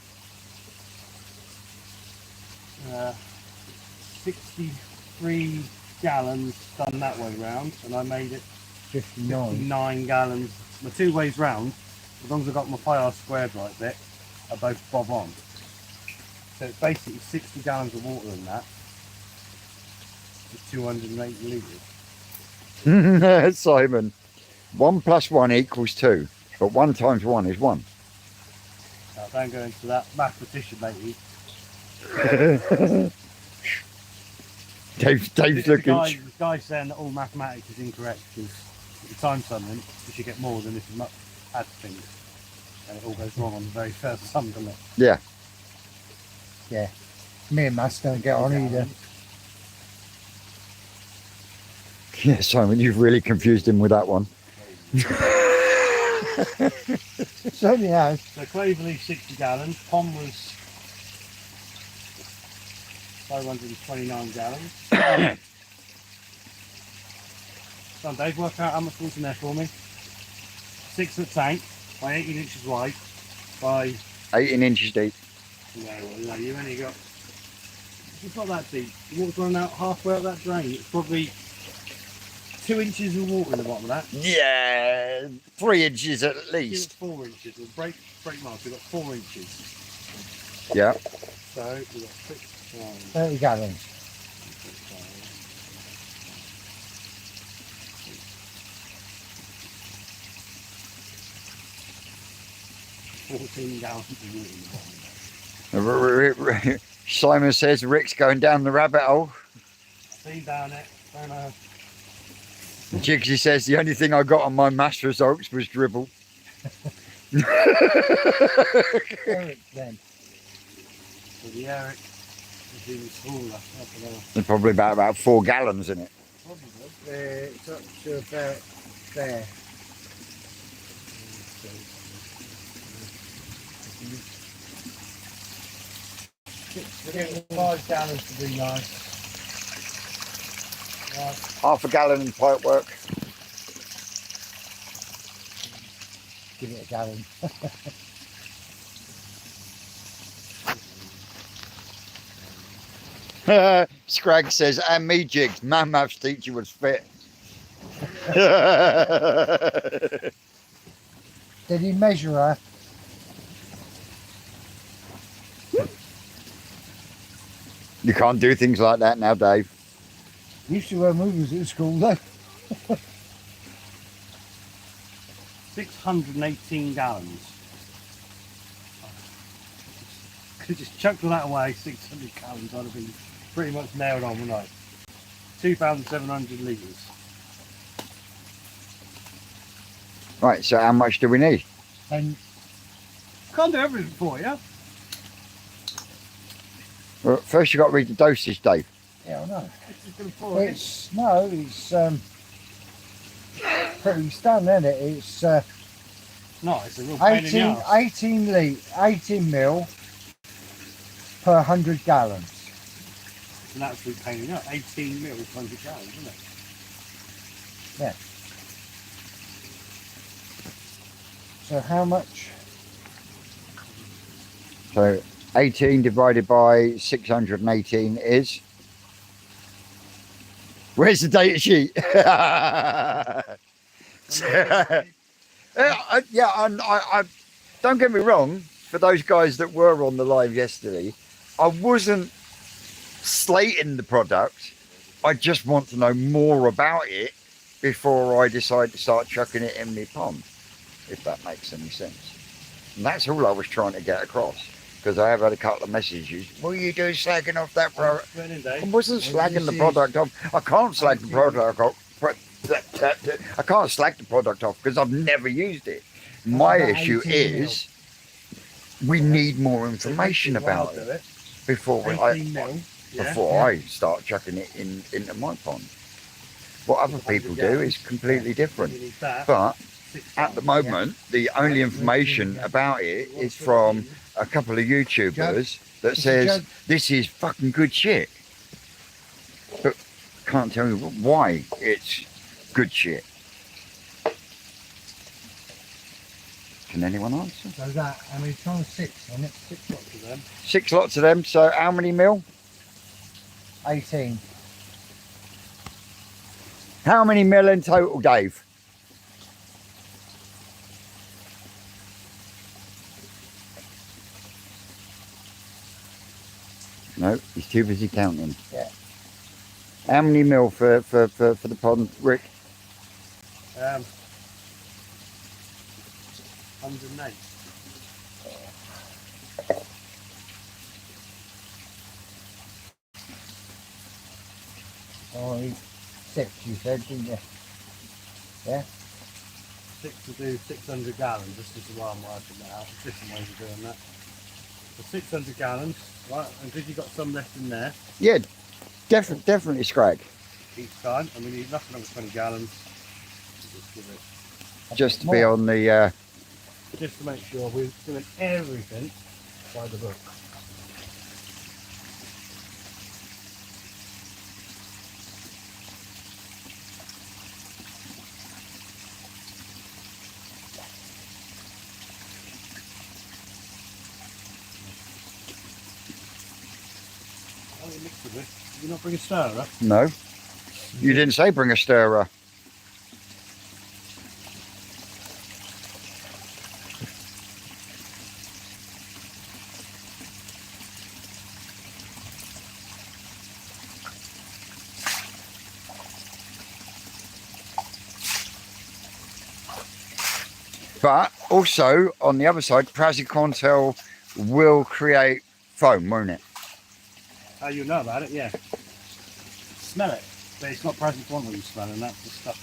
63 gallons done that way round, and I made it 59 gallons. My two ways round, as long as I got my pi r squared right bit, are both bob on. So it's basically 60 gallons of water in that. It's 280 litres. Simon, 1 + 1 = 2, but 1 × 1 is 1. Now, don't go into that mathematician lately. Dave's looking. The guy's saying that all mathematics is incorrect because if you time something, you should get more than if you add things. And it all goes wrong on the very first sum, doesn't it? Yeah. Yeah. Me and Mass don't get on either. Yeah, Simon, you've really confused him with that one. Certainly has. So Cloverleaf 60 gallons, Pom was 529 gallons. So Dave, work out how much water's in there for me. 6 foot tank by 18 inches wide by 18 inches deep. no, you only got, it's not that deep. The water's running out halfway up that drain. It's probably 2 inches of water in the bottom of that. Yeah, 3 inches at Give it least. 4 inches. We'll break marks. We've got 4 inches. Yeah. So we've got 6, 30 gallons. 14 gallons of water in the bottom. Simon says Rick's going down the rabbit hole. Seen down it. Don't know. Jigsy says the only thing I got on my maths results was dribble. Eric then. So the Eric is even smaller. There's probably about 4 gallons in it. Probably. It's up to about there. We're getting 5 gallons to be nice. Right. Half a gallon in pipe work. Give it a gallon. Scrag says, and me Jigs, my maths teacher was fit. Did he measure her? You can't do things like that now, Dave. Used to wear movies at school though. 618 gallons. Could just chucked all that away. 600 gallons. I'd have been pretty much nailed on, wouldn't I? 2,700 litres. Right, so how much do we need? And Can't do everything for you. Well, first you got to read the dosage, Dave. yeah, I know. It's just going to pour in. It's no, it's pretty stunning, isn't it? It's No, it's a real pain in the 18 arse. 18 mil per 100 gallons. It's an absolute pain in the arse. 18 mil, 100 gallons, isn't it? Yeah. So how much So 18 divided by 618 is... Where's the data sheet? I don't get me wrong, for those guys that were on the live yesterday, I wasn't slating the product. I just want to know more about it before I decide to start chucking it in my pond, if that makes any sense. And that's all I was trying to get across, because I have had a couple of messages. What are you doing slagging off that product? I wasn't slagging the product off. I can't slag the product off. I can't slag the product off because I've never used it. My issue is we need more information about it before I start chucking it into my pond. What other people do is completely different. But at the moment, the only information about it is from a couple of YouTubers that says this is fucking good shit. But can't tell you why it's good shit. Can anyone answer? So that, how many times? 6 on it? 6 lots of them. 6 lots of them, so how many mil? 18. How many mil in total, Dave? No, he's too busy counting. Yeah. How many mil for the pond, Rick? 108. Oh, 6 you said, didn't you? Yeah? 6 to do 600 gallons. This is the way I'm working that out. There's different ways of doing that. So 600 gallons, right? And because you've got some left in there. Yeah, definitely Scrag. Each time, and we need nothing over 20 gallons. Just give it. Just to be on the... Just to make sure we're doing everything by the book. Oh, you mixed with it. Did you not bring a stirrer? No. You didn't say bring a stirrer. But also, on the other side, praziquantel will create foam, won't it? Oh, you know about it, yeah. Smell it. But it's not praziquantel you smell, and that's the stuff.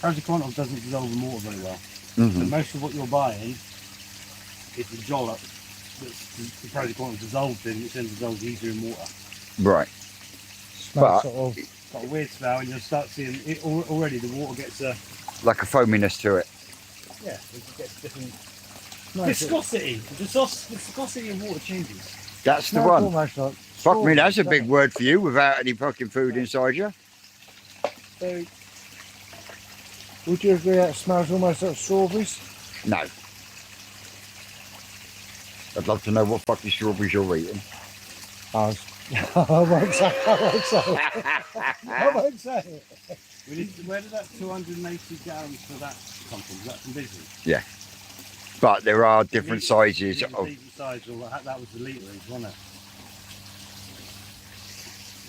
Praziquantel doesn't dissolve in water very well. So most of what you're buying is the jollop that the praziquantel dissolved in, which then dissolves easier in water. Right. Smells But- sort of... Got a weird smell, and you'll start seeing it already. The water gets a Like a foaminess to it. it gets different smells viscosity. The viscosity of water changes. That's the smells one. almost like Fuck me, that's a strawberries, big word for you without any fucking food inside you. So would you agree that it smells almost like strawberries? No. I'd love to know what fucking strawberries you're eating. I won't say. I won't say it. where did that 280 gallons for that come from? Is that from Disney? But there are different sizes of... Different sizes, that was the litres, wasn't it?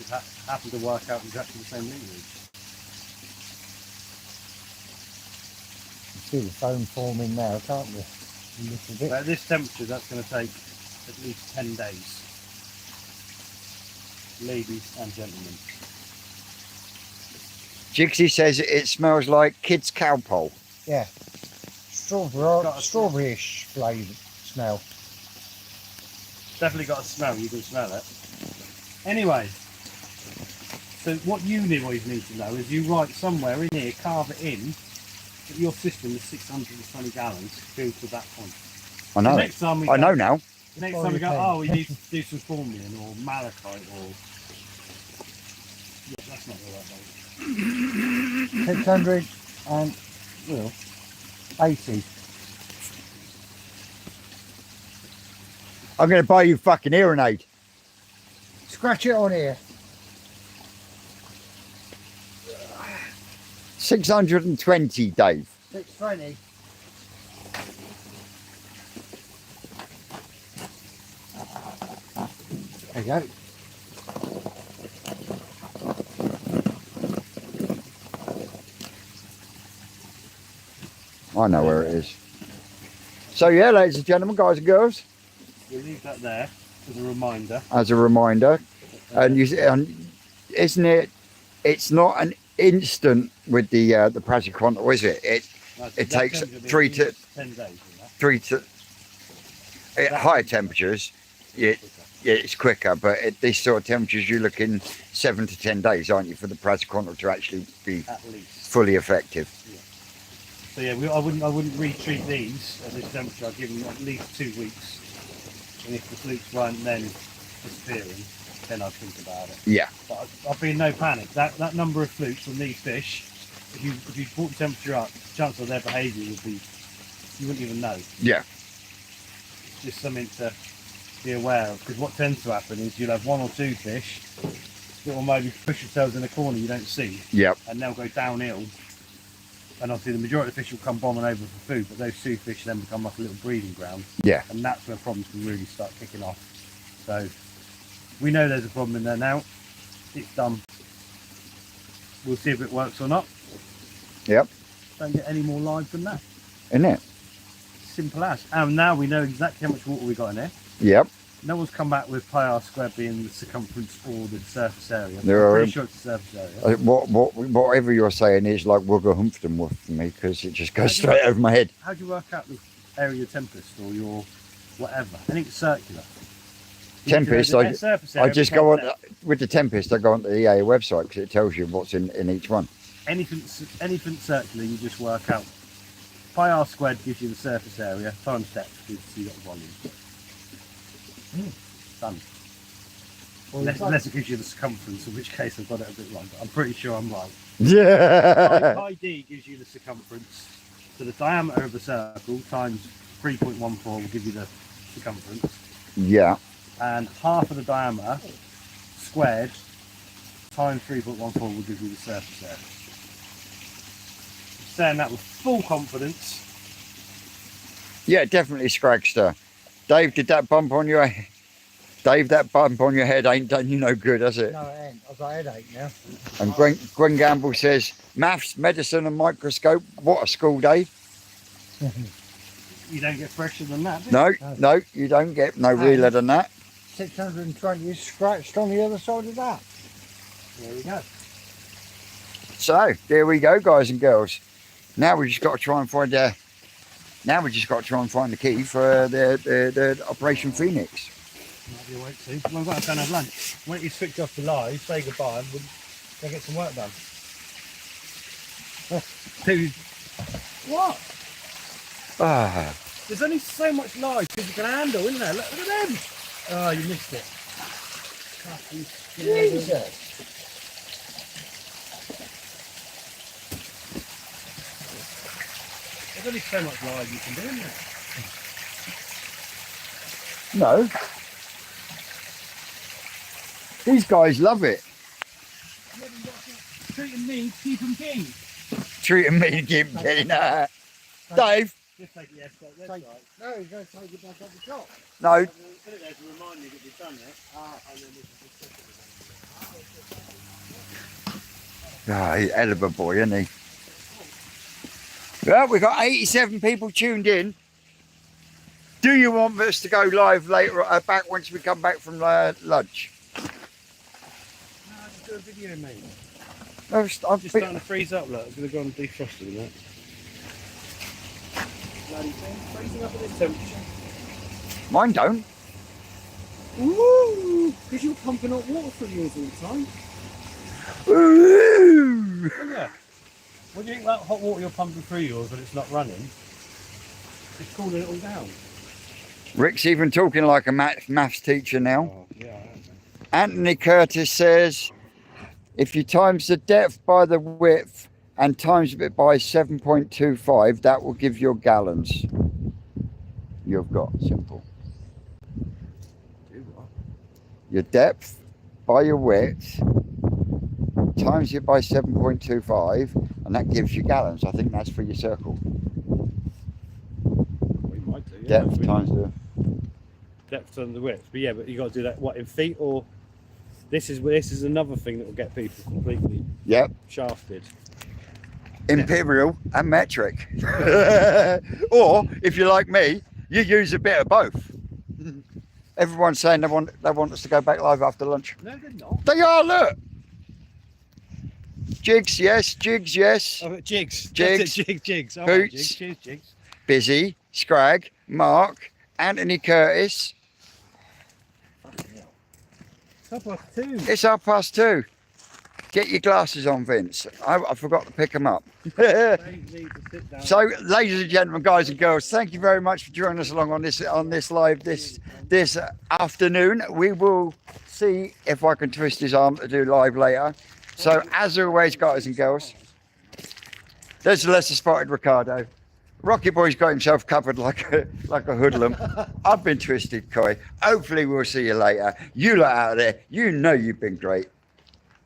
It happened to work out exactly the same litres. You see the foam forming now, can't you? A little bit. But at this temperature, that's going to take at least 10 days. Ladies and gentlemen. Jigsy says it smells like kids' cowpole. Yeah. Strawberry-ish flavour smell. Definitely got a smell, you can smell it. Anyway, so what you always need to know is you write somewhere in here, carve it in, that your system is 620 gallons filled to that point. I know. Next time we I know now. Next time we go, oh, we need to do some formalin or malachite or... Yeah, that's not the right way. 600 and, well, 80. I'm going to buy you fucking hearing aid. Scratch it on here. 620, Dave. 620. There you go. I know where it is. So yeah, ladies and gentlemen, guys and girls, We'll leave that there as a reminder. as a reminder, and isn't it? It's not an instant with the Praziquantel, is it? It takes 3 to 10 days. 3 to at higher temperatures. It's quicker, but at these sort of temperatures, you're looking 7 to 10 days, aren't you, for the Praziquantel to actually be At least. fully effective? So yeah, I wouldn't retreat these at this temperature. I'd give them at least 2 weeks. And if the flukes weren't then disappearing, then I'd think about it. Yeah. But I'd be in no panic. That number of flukes on these fish, if you brought the temperature up, the chance of their behaviour would be, you wouldn't even know. Yeah. It's just something to be aware of, because what tends to happen is you'll have 1 or 2 fish that will maybe push themselves in a corner you don't see, Yep. and they'll go downhill. And obviously the majority of the fish will come bombing over for food, but those 2 fish then become like a little breeding ground. Yeah. And that's where problems can really start kicking off. So we know there's a problem in there now. It's done. We'll see if it works or not. Yep. Don't get any more live than that. Isn't it? Simple as. And now we know exactly how much water we got in there. Yep. No one's come back with pi r squared being the circumference or the surface area. There I'm are- pretty sure it's the surface area. Whatever you're saying is like Wolverhampton for me, because it just goes straight over my head. How do you work out the area of tempest or your whatever? I think it's circular. Tempest, The surface I area just go on becomes with the Tempest. I go on to the EA website because it tells you what's in each one. anything circular. You just work out pi r squared gives you the surface area times depth gives you the volume. Done. Unless it gives you the circumference, in which case I've got it a bit wrong. But I'm pretty sure I'm right. Yeah. Pi d gives you the circumference. So the diameter of the circle times 3.14 will give you the circumference. Yeah. And half of the diameter squared times 3.14 will give you the surface area. I'm saying that with full confidence. Yeah, definitely Scragster. Dave, did that bump on your Dave, that bump on your head ain't done you no good, has it? No, it ain't. I've got a headache now. And Gwen Gamble says, maths, medicine and microscope. What a school, Dave. You don't get fresher than that, do you? No, you don't get no realer than that. 620 is scratched on the other side of that. There we go. So there we go, guys and girls. Now we just got to try and find the key for the Operation Phoenix. Might be awake soon. Well, I've got to go and have lunch. Why don't you switch off the live, say goodbye, and we'll go get some work done. Dude, what? Ah, There's only so much live you can handle, isn't there? Look at them. Oh, you missed it. Jesus. There's only so much live you can do, isn't there? no. These guys love it. Treating me, keep them king. Treating me to keep getting Dave, Just take it, yes, that's Take- right. No, he's going to take it back up the top. no. Put it there to remind you that we've done it. And then we can just set it Ah, he's a hell of a boy, isn't he? Well, we've got 87 people tuned in. Do you want us to go live later, back once we come back from lunch? No, just do a video, mate. I've Just been- starting to freeze up, look. I'm going to go and defrost it in that. Bloody thing, freezing up at this temperature. Mine don't. Woo! Because you're pumping hot water from yours all the time. Ooh. Yeah. What do you think about hot water you're pumping through yours when it's not running? It's cooling it all down. Rick's even talking like a maths teacher now. Oh, yeah, I am. Anthony Curtis says, if you times the depth by the width and times it by 7.25, that will give your gallons. You've got simple. your depth by your width, times it by 7.25, and that gives you gallons. I think that's for your circle. We might do. Yeah, Depth times the... depth and the width. But yeah, but you got to do that. What, in feet? Or this is another thing that will get people completely Yep. shafted. Imperial and metric. Or if you're like me, you use a bit of both. Everyone's saying they want us to go back live after lunch. No, they're not. They are, look. Jigs, yes. Jigs, yes. Oh, jigs. Jigs. Jigs. Oh, Hoots. Jigs. Busy, Scrag, Mark, Anthony Curtis. It's 2:30. It's 2:30. Get your glasses on, Vince. I forgot to pick them up. They need to sit down. So, ladies and gentlemen, guys and girls, thank you very much for joining us along on this live this afternoon. We will see if I can twist his arm to do live later. So, as always, guys and girls, there's the lesser spotted Ricardo. Rocky Boy's got himself covered like a hoodlum. I've been twisted, Coy. Hopefully, we'll see you later. You lot out there, you know you've been great.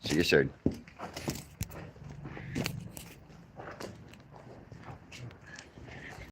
See you soon.